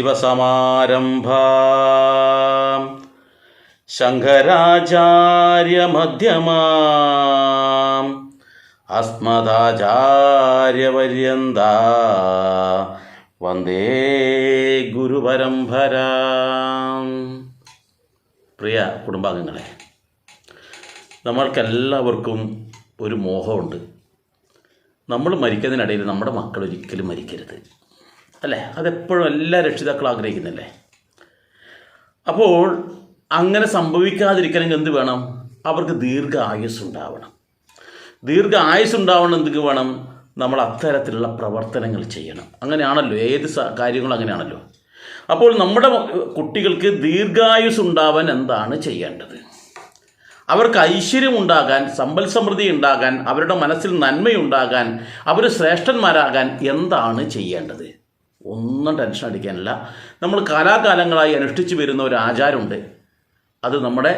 സദാശിവസമാരംഭാം ശങ്കരാചാര്യമധ്യമാം അസ്മദാചാര്യപര്യന്താ വന്ദേ ഗുരുപരമ്പരാം. പ്രിയ കുടുംബാംഗങ്ങളെ, നമ്മൾക്കെല്ലാവർക്കും ഒരു മോഹമുണ്ട്. നമ്മൾ മരിക്കുന്നതിനിടയിൽ നമ്മുടെ മക്കൾ ഒരിക്കലും മരിക്കരുത്, അല്ലേ? അതെപ്പോഴും എല്ലാ രക്ഷിതാക്കളും ആഗ്രഹിക്കുന്നില്ലേ? അപ്പോൾ അങ്ങനെ സംഭവിക്കാതിരിക്കണമെങ്കിൽ എന്ത് വേണം? അവർക്ക് ദീർഘായുസ് ഉണ്ടാവണം. ദീർഘായുസ് എന്തൊക്കെ വേണം? നമ്മൾ അത്തരത്തിലുള്ള പ്രവർത്തനങ്ങൾ ചെയ്യണം. അങ്ങനെയാണല്ലോ, ഏത് കാര്യങ്ങളും അങ്ങനെയാണല്ലോ. അപ്പോൾ നമ്മുടെ കുട്ടികൾക്ക് ദീർഘായുസ് ഉണ്ടാവാൻ എന്താണ് ചെയ്യേണ്ടത്? അവർക്ക് ഐശ്വര്യം ഉണ്ടാകാൻ, സമ്പൽ സമൃദ്ധി ഉണ്ടാകാൻ, അവരുടെ മനസ്സിൽ നന്മയുണ്ടാകാൻ, അവർ ശ്രേഷ്ഠന്മാരാകാൻ എന്താണ് ചെയ്യേണ്ടത്? ഒന്നും ടെൻഷൻ അടിക്കാനില്ല. നമ്മൾ കാലാകാലങ്ങളായി അനുഷ്ഠിച്ചു വരുന്ന ഒരു ആചാരമുണ്ട്. അത് നമ്മുടെ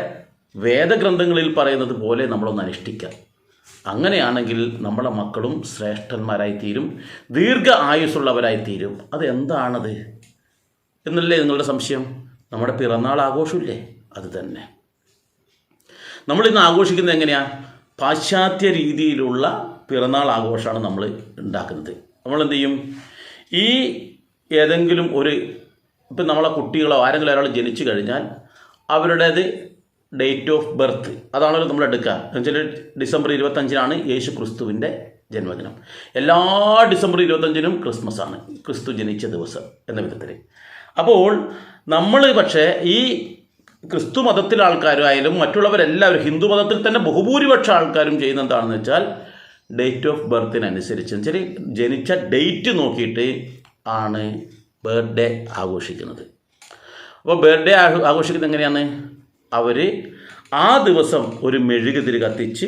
വേദഗ്രന്ഥങ്ങളിൽ പറയുന്നത് പോലെ നമ്മളൊന്ന് അനുഷ്ഠിക്കാം. അങ്ങനെയാണെങ്കിൽ നമ്മുടെ മക്കളും ശ്രേഷ്ഠന്മാരായിത്തീരും, ദീർഘ ആയുസ്സുള്ളവരായിത്തീരും. അതെന്താണത് എന്നല്ലേ നിങ്ങളുടെ സംശയം? നമ്മുടെ പിറന്നാൾ ആഘോഷമില്ലേ? അത് തന്നെ. നമ്മളിന്ന് ആഘോഷിക്കുന്നത് എങ്ങനെയാണ്? പാശ്ചാത്യ രീതിയിലുള്ള പിറന്നാൾ ആഘോഷമാണ് നമ്മൾ ഉണ്ടാക്കുന്നത്. നമ്മളെന്ത് ചെയ്യും? ഈ ഏതെങ്കിലും ഇപ്പം നമ്മളെ കുട്ടികളോ ആരെങ്കിലും ഒരാൾ ജനിച്ചു കഴിഞ്ഞാൽ അവരുടേത് ഡേറ്റ് ഓഫ് ബർത്ത് അതാണല്ലോ നമ്മൾ എടുക്കുക. എന്നുവെച്ചാൽ ഡിസംബർ 25 യേശു ക്രിസ്തുവിൻ്റെ ജന്മദിനം. എല്ലാ ഡിസംബർ 25 ക്രിസ്മസ് ആണ്, ക്രിസ്തു ജനിച്ച ദിവസം എന്ന വിധത്തിൽ. അപ്പോൾ നമ്മൾ പക്ഷേ ഈ ക്രിസ്തു മതത്തിലെ ആൾക്കാരായാലും മറ്റുള്ളവരെല്ലാവരും, ഹിന്ദു മതത്തിൽ തന്നെ ബഹുഭൂരിപക്ഷ ആൾക്കാരും ചെയ്യുന്ന എന്താണെന്ന് വെച്ചാൽ ഡേറ്റ് ഓഫ് ബർത്തിനനുസരിച്ച് വെച്ചാൽ ജനിച്ച ഡേറ്റ് നോക്കിയിട്ട് ആണ് ബർത്ത്ഡേ ആഘോഷിക്കുന്നത്. അപ്പോൾ ബർത്ത്ഡേ ആഘോഷിക്കുന്നത് എങ്ങനെയാണ്? അവർ ആ ദിവസം ഒരു മെഴുകുതിരി കത്തിച്ച്,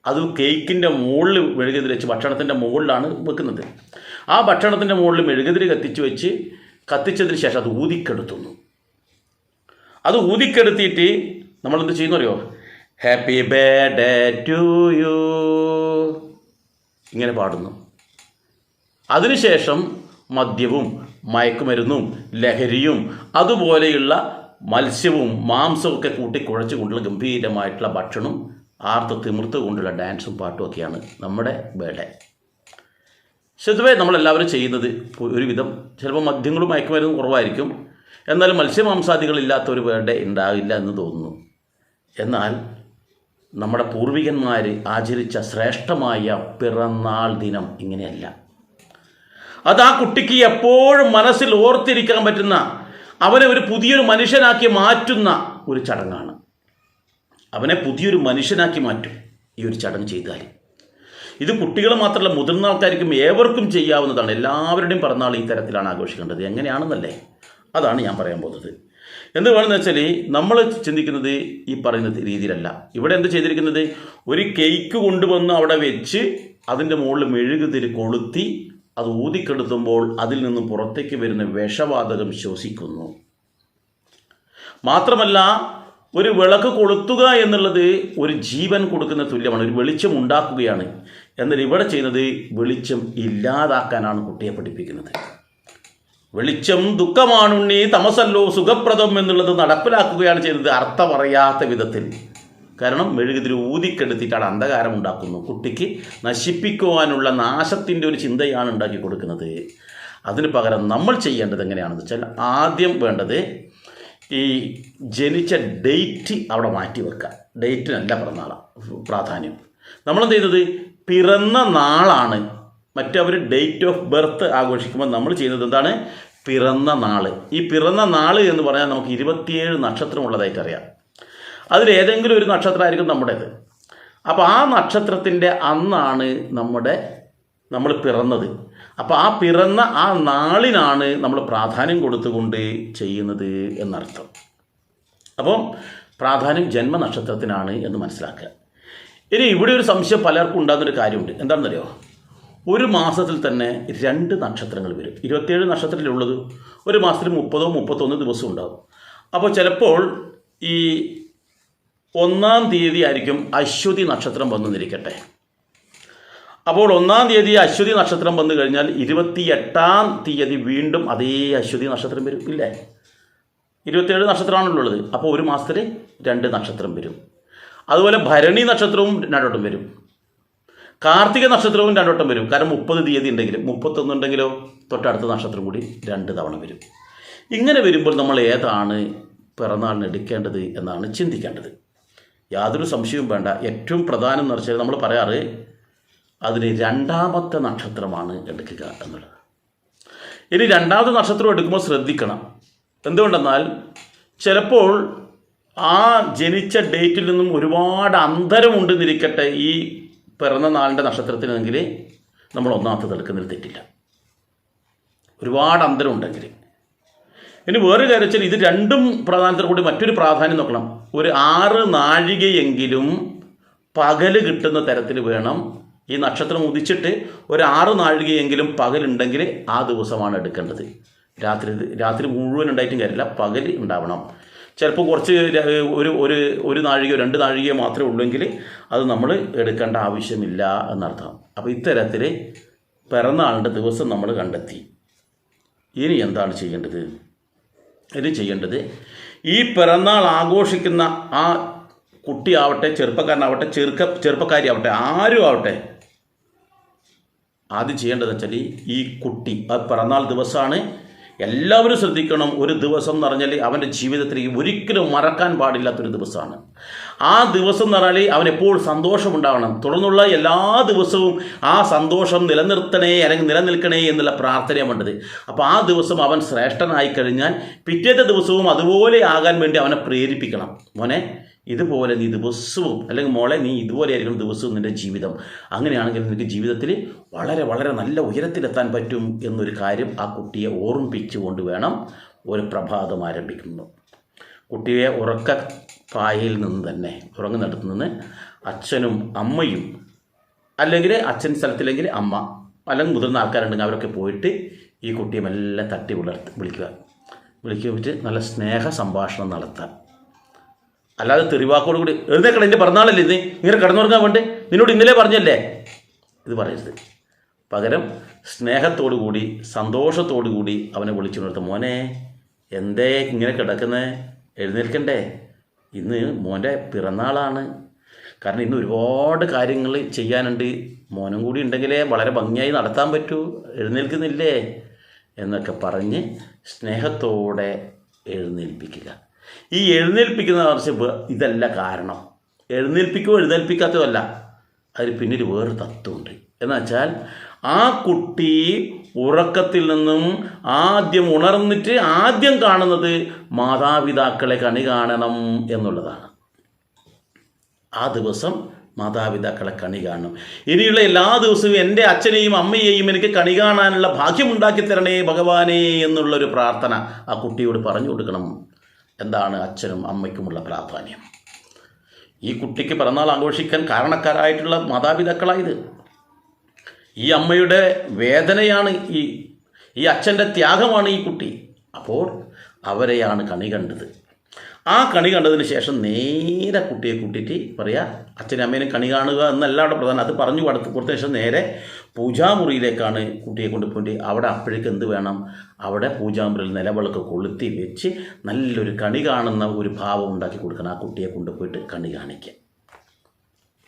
അത് കേക്കിൻ്റെ മുകളിൽ മെഴുകുതിരി വെച്ച് ഭക്ഷണത്തിൻ്റെ മുകളിലാണ് വെക്കുന്നത്. ആ ഭക്ഷണത്തിൻ്റെ മുകളിൽ മെഴുകുതിരി കത്തിച്ചതിന് ശേഷം അത് ഊതിക്കെടുത്തുന്നു. അത് ഊതിക്കെടുത്തിയിട്ട് നമ്മളെന്ത് ചെയ്യുന്നു അറിയോ? ഹാപ്പി ബർത്ത്ഡേ ടു യു ഇങ്ങനെ പാടുന്നു. അതിനുശേഷം മദ്യവും മയക്കുമരുന്നും ലഹരിയും അതുപോലെയുള്ള മത്സ്യവും മാംസവും ഒക്കെ കൂട്ടിക്കുഴച്ച് കൊണ്ടുള്ള ഗംഭീരമായിട്ടുള്ള ഭക്ഷണം, ആർത്ത് തിമിർത്ത് കൊണ്ടുള്ള ഡാൻസും പാട്ടും ഒക്കെയാണ് നമ്മുടെ ബർത്ത്ഡേ. പൊതുവേ നമ്മളെല്ലാവരും ചെയ്യുന്നത് ഒരുവിധം ചിലപ്പോൾ മദ്യങ്ങളും മയക്കുമരുന്നും കുറവായിരിക്കും, എന്നാലും മത്സ്യമാംസാദികളില്ലാത്ത ഒരു ബർത്ത്ഡേ ഉണ്ടാവില്ല എന്ന് തോന്നുന്നു. എന്നാൽ നമ്മുടെ പൂർവികന്മാർ ആചരിച്ച ശ്രേഷ്ഠമായ പിറന്നാൾ ദിനം ഇങ്ങനെയല്ല. അത് ആ കുട്ടിക്ക് എപ്പോഴും മനസ്സിൽ ഓർത്തിരിക്കാൻ പറ്റുന്ന, അവനെ ഒരു പുതിയൊരു മനുഷ്യനാക്കി മാറ്റുന്ന ഒരു ചടങ്ങാണ്. അവനെ പുതിയൊരു മനുഷ്യനാക്കി മാറ്റും ഈ ഒരു ചടങ്ങ് ചെയ്താൽ. ഇത് കുട്ടികൾ മാത്രമല്ല, മുതിർന്ന ആൾക്കാർക്കും ഏവർക്കും ചെയ്യാവുന്നതാണ്. എല്ലാവരുടെയും പിറന്നാൾ ഈ തരത്തിലാണ് ആഘോഷിക്കേണ്ടത്. എങ്ങനെയാണെന്നല്ലേ? അതാണ് ഞാൻ പറയാൻ പോകുന്നത്. എന്ത് വേണമെന്ന് വെച്ചാൽ നമ്മൾ ചിന്തിക്കുന്നത് ഈ പറയുന്ന രീതിയിലല്ല. ഇവിടെ എന്ത് ചെയ്തിരിക്കുന്നത്? ഒരു കേക്ക് കൊണ്ടുവന്ന് അവിടെ വെച്ച് അതിൻ്റെ മുകളിൽ മെഴുകുതിരി കൊളുത്തി അത് ഊതിക്കെടുത്തുമ്പോൾ അതിൽ നിന്നും പുറത്തേക്ക് വരുന്ന വിഷവാതകം ശ്വസിക്കുന്നു. മാത്രമല്ല, ഒരു വിളക്ക് കൊളുത്തുക എന്നുള്ളത് ഒരു ജീവൻ കൊടുക്കുന്ന തുല്യമാണ്, ഒരു വെളിച്ചം ഉണ്ടാക്കുകയാണ്. എന്നാൽ ഇവിടെ ചെയ്യുന്നത് വെളിച്ചം ഇല്ലാതാക്കാനാണ് കുട്ടിയെ പഠിപ്പിക്കുന്നത്. വെളിച്ചം ദുഃഖമാണുണ്ണി, തമസല്ലോ സുഖപ്രദം എന്നുള്ളത് നടപ്പിലാക്കുകയാണ് ചെയ്യുന്നത്, അർത്ഥമറിയാത്ത വിധത്തിൽ. കാരണം മെഴുകുതിരി ഊതിക്കെടുത്തിട്ടാണ് അന്ധകാരം ഉണ്ടാക്കുന്നു. കുട്ടിക്ക് നശിപ്പിക്കുവാനുള്ള നാശത്തിൻ്റെ ഒരു ചിന്തയാണ് ഉണ്ടാക്കി കൊടുക്കുന്നത്. അതിന് പകരം നമ്മൾ ചെയ്യേണ്ടത് എങ്ങനെയാണെന്ന് വെച്ചാൽ, ആദ്യം വേണ്ടത് ഈ ജനിച്ച ഡേറ്റ് അവിടെ മാറ്റി വെക്കുക. ഡേറ്റിനല്ല പ്രാധാന്യം. നമ്മളെന്ത് ചെയ്യുന്നത്? പിറന്ന നാളാണ്. മറ്റവർ ഡേറ്റ് ഓഫ് ബർത്ത് ആഘോഷിക്കുമ്പോൾ നമ്മൾ ചെയ്യുന്നത് എന്താണ്? പിറന്ന നാൾ. ഈ പിറന്ന നാൾ എന്ന് പറഞ്ഞാൽ നമുക്ക് 27 നക്ഷത്രമുള്ളതായിട്ട് അറിയാം. അതിലേതെങ്കിലും ഒരു നക്ഷത്രമായിരിക്കും നമ്മുടേത്. അപ്പോൾ ആ നക്ഷത്രത്തിൻ്റെ അന്നാണ് നമ്മൾ പിറന്നത്. അപ്പോൾ ആ പിറന്ന ആ നാളിനാണ് നമ്മൾ പ്രാധാന്യം കൊടുത്തുകൊണ്ട് ചെയ്യുന്നത് എന്നർത്ഥം. അപ്പം പ്രാധാന്യം ജന്മനക്ഷത്രത്തിനാണ് എന്ന് മനസ്സിലാക്കുക. ഇനി ഇവിടെ ഒരു സംശയം പലർക്കും ഉണ്ടാകുന്നൊരു കാര്യമുണ്ട്. എന്താണെന്നറിയോ? ഒരു മാസത്തിൽ തന്നെ 2 നക്ഷത്രങ്ങൾ വരും. 27 നക്ഷത്രത്തിലുള്ളത് ഒരു മാസത്തിൽ 30-31 ദിവസം ഉണ്ടാകും. അപ്പോൾ ചിലപ്പോൾ ഈ 1-ാം തീയതി ആയിരിക്കും അശ്വതി നക്ഷത്രം വന്നിരിക്കട്ടെ. അപ്പോൾ 1-ാം തീയതി അശ്വതി നക്ഷത്രം വന്നു കഴിഞ്ഞാൽ 28-ാം തീയതി വീണ്ടും അതേ അശ്വതി നക്ഷത്രം വരും. ഇല്ലേ? 27 നക്ഷത്രമാണുള്ളത്. അപ്പോൾ ഒരു മാസത്തിൽ 2 നക്ഷത്രം വരും. അതുപോലെ ഭരണി നക്ഷത്രവും 2 വട്ടം വരും. കാർത്തിക നക്ഷത്രവും 2 വട്ടം വരും. കാരണം 30 തീയതി ഉണ്ടെങ്കിലും 31 ഉണ്ടെങ്കിലോ തൊട്ടടുത്ത നക്ഷത്രം കൂടി 2 തവണ വരും. ഇങ്ങനെ വരുമ്പോൾ നമ്മൾ ഏതാണ് പിറന്നാളിന് എടുക്കേണ്ടത് എന്നാണ് ചിന്തിക്കേണ്ടത്. യാതൊരു സംശയവും വേണ്ട. ഏറ്റവും പ്രധാനം എന്ന് വെച്ചാൽ നമ്മൾ പറയാറ് അതിന് 2ാമത്തെ നക്ഷത്രമാണ് എടുക്കുക എന്നുള്ളത്. ഇനി 2ാമത്തെ നക്ഷത്രം എടുക്കുമ്പോൾ ശ്രദ്ധിക്കണം. എന്തുകൊണ്ടെന്നാൽ ചിലപ്പോൾ ആ ജനിച്ച ഡേറ്റിൽ നിന്നും ഒരുപാട് അന്തരമുണ്ടെന്നിരിക്കട്ടെ ഈ പിറന്ന നാളിൻ്റെ നക്ഷത്രത്തിനെങ്കിൽ നമ്മൾ 1ാമത്തെ എടുക്കുന്നതിൽ തെറ്റില്ല. ഒരുപാട് അന്തരം ഉണ്ടെങ്കിൽ. ഇനി വേറെ കാര്യം വെച്ചാൽ ഇത് രണ്ടും പ്രാധാന്യത്തിൽ കൂടി മറ്റൊരു പ്രാധാന്യം നോക്കണം. ഒരു 6 നാഴികയെങ്കിലും പകല് കിട്ടുന്ന തരത്തിൽ വേണം. ഈ നക്ഷത്രം ഉദിച്ചിട്ട് ഒരു 6 നാഴികയെങ്കിലും പകലുണ്ടെങ്കിൽ ആ ദിവസമാണ് എടുക്കേണ്ടത്. രാത്രി മുഴുവൻ ഉണ്ടായിട്ടും കാര്യമില്ല, പകൽ ഉണ്ടാവണം. ചിലപ്പോൾ കുറച്ച് ഒരു നാഴികയോ 2 നാഴികയോ മാത്രമേ ഉള്ളെങ്കിൽ അത് നമ്മൾ എടുക്കേണ്ട ആവശ്യമില്ല എന്നർത്ഥം. അപ്പോൾ ഇത്തരത്തിൽ പിറന്നാളിൻ്റെ ദിവസം നമ്മൾ കണ്ടെത്തി. ഇനി എന്താണ് ചെയ്യേണ്ടത്? ഇനി ചെയ്യേണ്ടത് ഈ പിറന്നാൾ ആഘോഷിക്കുന്ന ആ കുട്ടിയാവട്ടെ, ചെറുപ്പക്കാരനാവട്ടെ, ചെറുപ്പക്കാരിയാവട്ടെ, ആരും ആവട്ടെ, ആദ്യം ചെയ്യേണ്ടതെന്ന് വെച്ചാൽ ഈ കുട്ടി പിറന്നാൾ ദിവസമാണ്. എല്ലാവരും ശ്രദ്ധിക്കണം. ഒരു ദിവസം എന്ന് പറഞ്ഞാൽ അവൻ്റെ ജീവിതത്തിൽ ഒരിക്കലും മറക്കാൻ പാടില്ലാത്തൊരു ദിവസമാണ്. ആ ദിവസം എന്ന് പറഞ്ഞാൽ അവനെപ്പോൾ സന്തോഷമുണ്ടാവണം. തുടർന്നുള്ള എല്ലാ ദിവസവും ആ സന്തോഷം നിലനിർത്തണേ അല്ലെങ്കിൽ നിലനിൽക്കണേ എന്നുള്ള പ്രാർത്ഥനയാണ് വേണ്ടത്. അപ്പോൾ ആ ദിവസം അവൻ ശ്രേഷ്ഠനായി കഴിഞ്ഞാൽ പിറ്റേത്തെ ദിവസവും അതുപോലെ ആകാൻ വേണ്ടി അവനെ പ്രേരിപ്പിക്കണം. മോനെ, ഇതുപോലെ നീ ദിവസവും, അല്ലെങ്കിൽ മോളെ നീ ഇതുപോലെ ആയിരിക്കണം ദിവസവും നിൻ്റെ ജീവിതം. അങ്ങനെയാണെങ്കിൽ നിനക്ക് ജീവിതത്തിൽ വളരെ വളരെ നല്ല ഉയരത്തിലെത്താൻ പറ്റും എന്നൊരു കാര്യം ആ കുട്ടിയെ ഓർമ്മിപ്പിച്ചുകൊണ്ട് വേണം ഒരു പ്രഭാതം ആരംഭിക്കുന്നു. കുട്ടിയെ പായയിൽ നിന്ന് തന്നെ ഉറങ്ങുന്നിടത്ത് നിന്ന് അച്ഛനും അമ്മയും, അല്ലെങ്കിൽ അച്ഛൻ സ്ഥലത്തില്ലെങ്കിൽ അമ്മ, അല്ലെങ്കിൽ മുതിർന്ന ആൾക്കാരുണ്ടെങ്കിൽ അവരൊക്കെ പോയിട്ട് ഈ കുട്ടിയെ മെല്ലെ തട്ടി വിളിക്കുക നല്ല സ്നേഹ സംഭാഷണം നടത്താം. അല്ലാതെ തെറിവാക്കോട് കൂടി എഴുന്നേക്കണം, എൻ്റെ പിറന്നാളല്ലേ ഇത്, ഇങ്ങനെ കിടന്നുറങ്ങാൻ വേണ്ടി നിന്നോട് ഇന്നലെ പറഞ്ഞല്ലേ, ഇത് പറയരുത്. പകരം സ്നേഹത്തോടു കൂടി സന്തോഷത്തോടു കൂടി അവനെ വിളിച്ചു നിർത്തും. മോനെ, എന്തേ ഇങ്ങനെ കിടക്കുന്നത്, എഴുന്നേൽക്കണ്ടേ, ഇന്ന് മോൻ്റെ പിറന്നാളാണ്. കാരണം ഇന്ന് ഒരുപാട് കാര്യങ്ങൾ ചെയ്യാനുണ്ട്, മോനും കൂടി ഉണ്ടെങ്കിലേ വളരെ ഭംഗിയായി നടത്താൻ പറ്റൂ, എഴുന്നേൽക്കുന്നില്ലേ എന്നൊക്കെ പറഞ്ഞ് സ്നേഹത്തോടെ എഴുന്നേൽപ്പിക്കുക. ഈ എഴുന്നേൽപ്പിക്കുന്ന ഇതല്ല കാരണം. എഴുന്നേൽപ്പിക്കാത്തതല്ല, അതിന് പിന്നീട് വേറൊരു തത്വമുണ്ട്. എന്നുവെച്ചാൽ ആ കുട്ടി ഉറക്കത്തിൽ നിന്നും ആദ്യം ഉണർന്നിട്ട് ആദ്യം കാണുന്നത് മാതാപിതാക്കളെ കണി കാണണം എന്നുള്ളതാണ്. ആ ദിവസം മാതാപിതാക്കളെ കണി കാണണം. ഇനിയുള്ള എല്ലാ ദിവസവും എൻ്റെ അച്ഛനെയും അമ്മയെയും എനിക്ക് കണി കാണാനുള്ള ഭാഗ്യമുണ്ടാക്കി തരണേ ഭഗവാനേ എന്നുള്ളൊരു പ്രാർത്ഥന ആ കുട്ടിയോട് പറഞ്ഞു കൊടുക്കണം. എന്താണ് അച്ഛനും അമ്മയ്ക്കുമുള്ള പ്രാധാന്യം? ഈ കുട്ടിക്ക് പിറന്നാൾ ആഘോഷിക്കാൻ കാരണക്കാരായിട്ടുള്ള മാതാപിതാക്കളായത്. ഈ അമ്മയുടെ വേദനയാണ്, ഈ അച്ഛൻ്റെ ത്യാഗമാണ് ഈ കുട്ടി. അപ്പോൾ അവരെയാണ് കണി കണ്ടത്. ആ കണി കണ്ടതിന് ശേഷം നേരെ കുട്ടിയെ കൂട്ടിയിട്ട് പറയുക, അച്ഛനും അമ്മേനും കണി കാണുക എന്നല്ല അവിടെ പ്രധാനം. അത് പറഞ്ഞു കൊടുത്ത ശേഷം നേരെ പൂജാമുറിയിലേക്കാണ് കുട്ടിയെ കൊണ്ടുപോയിട്ട് അവിടെ അപ്പോഴേക്ക് എന്ത് വേണം, അവിടെ പൂജാമുറിയിൽ നിലവിളക്ക് കൊളുത്തി വെച്ച് നല്ലൊരു കണി കാണുന്ന ഒരു ഭാവം ഉണ്ടാക്കി കൊടുക്കണം. ആ കുട്ടിയെ കൊണ്ടുപോയിട്ട് കണി കാണിക്കുക.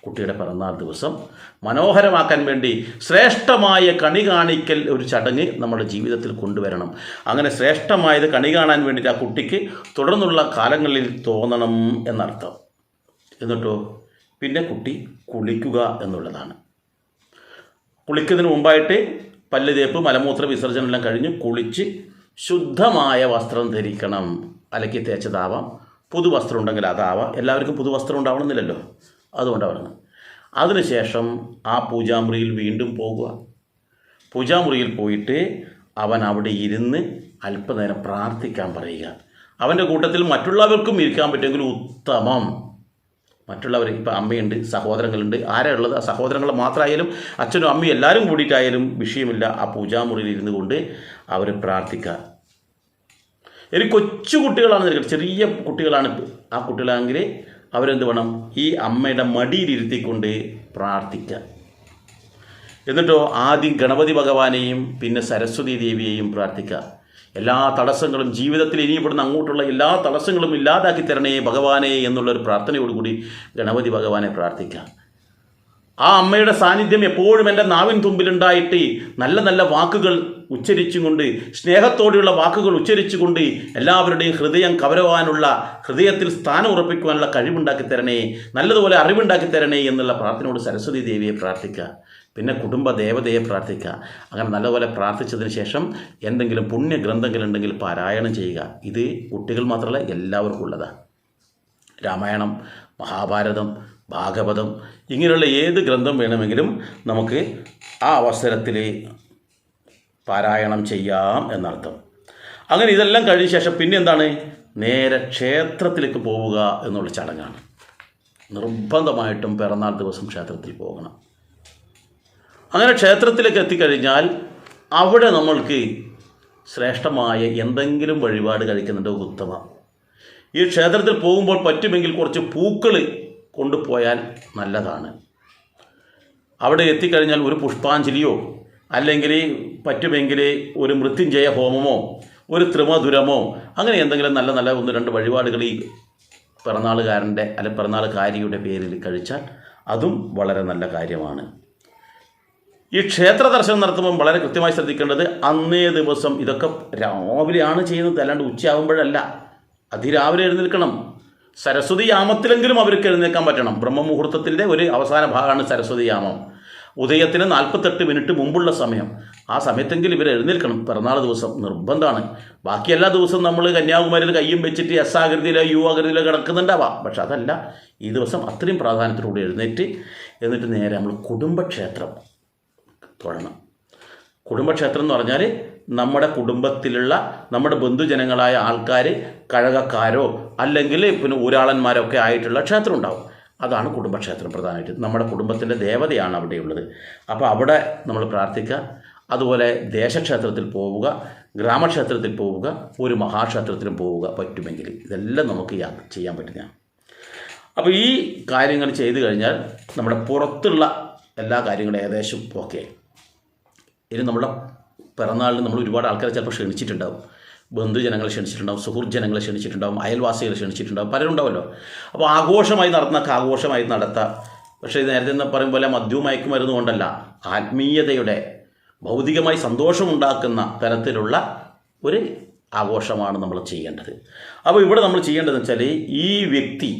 കുട്ടിയുടെ പിറന്നാൾ ദിവസം മനോഹരമാക്കാൻ വേണ്ടി ശ്രേഷ്ഠമായ കണി കാണിക്കൽ ഒരു ചടങ്ങ് നമ്മുടെ ജീവിതത്തിൽ കൊണ്ടുവരണം. അങ്ങനെ ശ്രേഷ്ഠമായത് കണി കാണാൻ വേണ്ടിയിട്ട് ആ കുട്ടിക്ക് തുടർന്നുള്ള കാലങ്ങളിൽ തോന്നണം എന്നർത്ഥം. എന്നിട്ടോ പിന്നെ കുട്ടി കുളിക്കുക എന്നുള്ളതാണ്. കുളിക്കുന്നതിന് മുമ്പായിട്ട് പല്ല് തേപ്പ്, മലമൂത്ര വിസർജനം എല്ലാം കഴിഞ്ഞ് കുളിച്ച് ശുദ്ധമായ വസ്ത്രം ധരിക്കണം. അലക്കി തേച്ചതാവാം, പുതുവസ്ത്രം ഉണ്ടെങ്കിൽ അതാവാം. എല്ലാവർക്കും പുതുവസ്ത്രം ഉണ്ടാവണമെന്നില്ലല്ലോ, അതുകൊണ്ടാണ്. അതിനുശേഷം ആ പൂജാമുറിയിൽ വീണ്ടും പോകുക. പൂജാമുറിയിൽ പോയിട്ട് അവൻ അവിടെ ഇരുന്ന് അല്പനേരം പ്രാർത്ഥിക്കാൻ പറയുക. അവൻ്റെ കൂട്ടത്തിൽ മറ്റുള്ളവർക്കും ഇരിക്കാൻ പറ്റുമെങ്കിൽ ഉത്തമം. മറ്റുള്ളവർ, ഇപ്പം അമ്മയുണ്ട്, സഹോദരങ്ങളുണ്ട്, ആരാ ഉള്ളത്, ആ സഹോദരങ്ങൾ മാത്രമായാലും അച്ഛനും അമ്മയും എല്ലാവരും കൂടിയിട്ടായാലും വിഷയമില്ല. ആ പൂജാമുറിയിൽ ഇരുന്ന് കൊണ്ട് അവർ പ്രാർത്ഥിക്കുക. ഇനി കൊച്ചു കുട്ടികളാണ്, ചെറിയ കുട്ടികളാണ് ആ കുട്ടികളാണെങ്കിൽ അവരെന്ത് വേണം, ഈ അമ്മയുടെ മടിയിലിരുത്തിക്കൊണ്ട് പ്രാർത്ഥിക്കുക. എന്നിട്ടോ ആദ്യം ഗണപതി ഭഗവാനെയും പിന്നെ സരസ്വതി ദേവിയെയും പ്രാർത്ഥിക്കുക. എല്ലാ തടസ്സങ്ങളും ജീവിതത്തിൽ ഇനിയപ്പെടുന്ന അങ്ങോട്ടുള്ള എല്ലാ തടസ്സങ്ങളും ഇല്ലാതാക്കി തരണേ ഭഗവാനെ എന്നുള്ളൊരു പ്രാർത്ഥനയോടുകൂടി ഗണപതി ഭഗവാനെ പ്രാർത്ഥിക്കുക. ആ അമ്മയുടെ സാന്നിധ്യം എപ്പോഴും എൻ്റെ നാവിൻ തുമ്പിലുണ്ടായിട്ട് നല്ല നല്ല വാക്കുകൾ ഉച്ചരിച്ചുകൊണ്ട്, സ്നേഹത്തോടെയുള്ള വാക്കുകൾ ഉച്ചരിച്ചുകൊണ്ട് എല്ലാവരുടെയും ഹൃദയം കവരുവാനുള്ള, ഹൃദയത്തിൽ സ്ഥാനം ഉറപ്പിക്കുവാനുള്ള കഴിവുണ്ടാക്കി തരണേ, നല്ലതുപോലെ അറിവുണ്ടാക്കി തരണേ എന്നുള്ള പ്രാർത്ഥനയോട് സരസ്വതി ദേവിയെ പ്രാർത്ഥിക്കുക. പിന്നെ കുടുംബ ദേവതയെ പ്രാർത്ഥിക്കുക. അങ്ങനെ നല്ലപോലെ പ്രാർത്ഥിച്ചതിന് ശേഷം എന്തെങ്കിലും പുണ്യഗ്രന്ഥങ്ങളുണ്ടെങ്കിൽ പാരായണം ചെയ്യുക. ഇത് കുട്ടികൾ മാത്രമല്ല എല്ലാവർക്കും ഉള്ളതാണ്. രാമായണം, മഹാഭാരതം, ഭാഗവതം ഇങ്ങനെയുള്ള ഏത് ഗ്രന്ഥം വേണമെങ്കിലും നമുക്ക് ആ അവസരത്തിൽ പാരായണം ചെയ്യാം എന്നർത്ഥം. അങ്ങനെ ഇതെല്ലാം കഴിഞ്ഞ ശേഷം പിന്നെ എന്താണ്, നേരെ ക്ഷേത്രത്തിലേക്ക് പോവുക എന്നുള്ള ചടങ്ങാണ്. നിർബന്ധമായിട്ടും പിറന്നാൾ ദിവസം ക്ഷേത്രത്തിൽ പോകണം. അങ്ങനെ ക്ഷേത്രത്തിലേക്ക് എത്തിക്കഴിഞ്ഞാൽ അവിടെ നമ്മൾക്ക് ശ്രേഷ്ഠമായ എന്തെങ്കിലും വഴിപാട് കഴിക്കുന്നുണ്ട് ഉത്തമം. ഈ ക്ഷേത്രത്തിൽ പോകുമ്പോൾ പറ്റുമെങ്കിൽ കുറച്ച് പൂക്കൾ കൊണ്ടുപോയാൽ നല്ലതാണ്. അവിടെ എത്തിക്കഴിഞ്ഞാൽ ഒരു പുഷ്പാഞ്ജലിയോ അല്ലെങ്കിൽ പറ്റുമെങ്കിൽ ഒരു മൃത്യുഞ്ജയ ഹോമമോ ഒരു ത്രിമധുരമോ അങ്ങനെ എന്തെങ്കിലും നല്ല നല്ല 1-2 വഴിപാടുകൾ ഈ പിറന്നാളുകാരൻ്റെ അല്ലെങ്കിൽ പിറന്നാളുകാരിയുടെ പേരിൽ കഴിച്ചാൽ അതും വളരെ നല്ല കാര്യമാണ്. ഈ ക്ഷേത്ര ദർശനം നടത്തുമ്പം വളരെ കൃത്യമായി ശ്രദ്ധിക്കേണ്ടത് അന്നേ ദിവസം ഇതൊക്കെ രാവിലെയാണ് ചെയ്യുന്നത്, അല്ലാണ്ട് ഉച്ചയാകുമ്പോഴല്ല. അതിരാവിലെ എഴുന്നേൽക്കണം. സരസ്വതി യാമത്തിലെങ്കിലും അവർക്ക് എഴുന്നേൽക്കാൻ പറ്റണം. ബ്രഹ്മമുഹൂർത്തത്തിൻ്റെ ഒരു അവസാന ഭാഗമാണ് സരസ്വതി യാമം. ഉദയത്തിന് 48 മിനിറ്റ് മുമ്പുള്ള സമയം. ആ സമയത്തെങ്കിലും ഇവർ എഴുന്നേൽക്കണം. പിറന്നാൾ ദിവസം നിർബന്ധമാണ്. ബാക്കി എല്ലാ ദിവസവും നമ്മൾ കന്യാകുമാരിയിൽ കയ്യും വെച്ചിട്ട് എസ് ആകൃതിയിലോ യു ആകൃതിയിലോ കിടക്കുന്നുണ്ടാവാം. പക്ഷെ അതല്ല, ഈ ദിവസം അത്രയും പ്രാധാന്യത്തോടെ എന്നിട്ട് നേരെ നമ്മൾ കുടുംബക്ഷേത്രം തൊഴണം. കുടുംബക്ഷേത്രം എന്ന് പറഞ്ഞാൽ നമ്മുടെ കുടുംബത്തിലുള്ള നമ്മുടെ ബന്ധുജനങ്ങളായ ആൾക്കാർ, കഴകക്കാരോ അല്ലെങ്കിൽ പിന്നെ ഊരാളന്മാരോ ഒക്കെ ആയിട്ടുള്ള ക്ഷേത്രം ഉണ്ടാവും. അതാണ് കുടുംബക്ഷേത്രം. പ്രധാനമായിട്ട് നമ്മുടെ കുടുംബത്തിൻ്റെ ദേവതയാണ് അവിടെയുള്ളത്. അപ്പോൾ അവിടെ നമ്മൾ പ്രാർത്ഥിക്കുക. അതുപോലെ ദേശക്ഷേത്രത്തിൽ പോവുക, ഗ്രാമക്ഷേത്രത്തിൽ പോവുക, ഒരു മഹാക്ഷേത്രത്തിലും പോവുക പറ്റുമെങ്കിൽ. ഇതെല്ലാം നമുക്ക് ചെയ്യാൻ പറ്റുന്നതാണ്. അപ്പോൾ ഈ കാര്യങ്ങൾ ചെയ്തു കഴിഞ്ഞാൽ നമ്മുടെ പുറത്തുള്ള എല്ലാ കാര്യങ്ങളും ഏകദേശം ഓക്കെ. ഇനി നമ്മുടെ പിറന്നാളിന് നമ്മൾ ഒരുപാട് ആൾക്കാരെ ചിലപ്പോൾ ക്ഷണിച്ചിട്ടുണ്ടാവും. ബന്ധുജനങ്ങളെ ക്ഷണിച്ചിട്ടുണ്ടാവും, സുഹൃജനങ്ങളെ ക്ഷണിച്ചിട്ടുണ്ടാവും, അയൽവാസികളെ ക്ഷണിച്ചിട്ടുണ്ടാവും, പലരും ഉണ്ടാവുമല്ലോ. അപ്പോൾ ആഘോഷമായി നടത്താം. പക്ഷേ ഇത് നേരത്തെ പറയും പോലെ മദ്യവും മയക്കുമരുന്നും കൊണ്ടല്ല, ആത്മീയതയുടെ ഭൗതികമായി സന്തോഷമുണ്ടാക്കുന്ന തരത്തിലുള്ള ഒരു ആഘോഷമാണ് നമ്മൾ ചെയ്യേണ്ടത്. അപ്പോൾ ഇവിടെ നമ്മൾ ചെയ്യേണ്ടതെന്ന് വെച്ചാൽ ഈ വ്യക്തി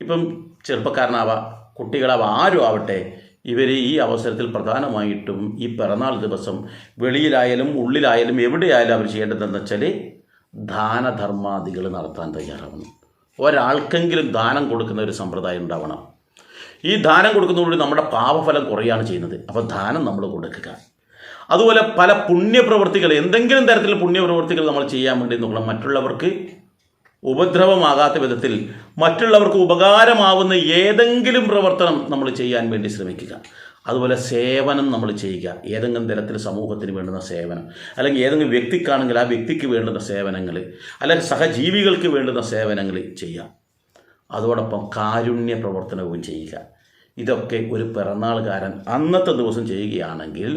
ഇപ്പം ചെറുപ്പക്കാരനാവാം, കുട്ടികളാവാം, ആരും ആവട്ടെ, ഇവർ ഈ അവസരത്തിൽ പ്രധാനമായിട്ടും ഈ പിറന്നാൾ ദിവസം വെളിയിലായാലും ഉള്ളിലായാലും എവിടെയായാലും അവർ ചെയ്യേണ്ടതെന്ന് വെച്ചാൽ ദാനധർമാദികൾ നടത്താൻ തയ്യാറാവണം. ഒരാൾക്കെങ്കിലും ദാനം കൊടുക്കുന്ന ഒരു സമ്പ്രദായം ഉണ്ടാവണം. ഈ ദാനം കൊടുക്കുന്നതോടുകൂടി നമ്മുടെ പാപഫലം കുറയാണ് ചെയ്യുന്നത്. അപ്പോൾ ദാനം നമ്മൾ കൊടുക്കുക. അതുപോലെ പല പുണ്യപ്രവൃത്തികൾ, എന്തെങ്കിലും തരത്തിലുള്ള പുണ്യപ്രവൃത്തികൾ നമ്മൾ ചെയ്യാൻ വേണ്ടി നോക്കണം. മറ്റുള്ളവർക്ക് ഉപദ്രവമാകാത്ത വിധത്തിൽ മറ്റുള്ളവർക്ക് ഉപകാരമാവുന്ന ഏതെങ്കിലും പ്രവർത്തനം നമ്മൾ ചെയ്യാൻ വേണ്ടി ശ്രമിക്കുക. അതുപോലെ സേവനം നമ്മൾ ചെയ്യുക. ഏതെങ്കിലും തരത്തിൽ സമൂഹത്തിന് വേണ്ടുന്ന സേവനം, അല്ലെങ്കിൽ ഏതെങ്കിലും വ്യക്തിക്കാണെങ്കിൽ ആ വ്യക്തിക്ക് വേണ്ടുന്ന സേവനങ്ങൾ, അല്ലെങ്കിൽ സഹജീവികൾക്ക് വേണ്ടുന്ന സേവനങ്ങൾ ചെയ്യുക. അതോടൊപ്പം കാരുണ്യ പ്രവർത്തനവും ചെയ്യുക. ഇതൊക്കെ ഒരു പിറന്നാളുകാരൻ അന്നത്തെ ദിവസം ചെയ്യുകയാണെങ്കിൽ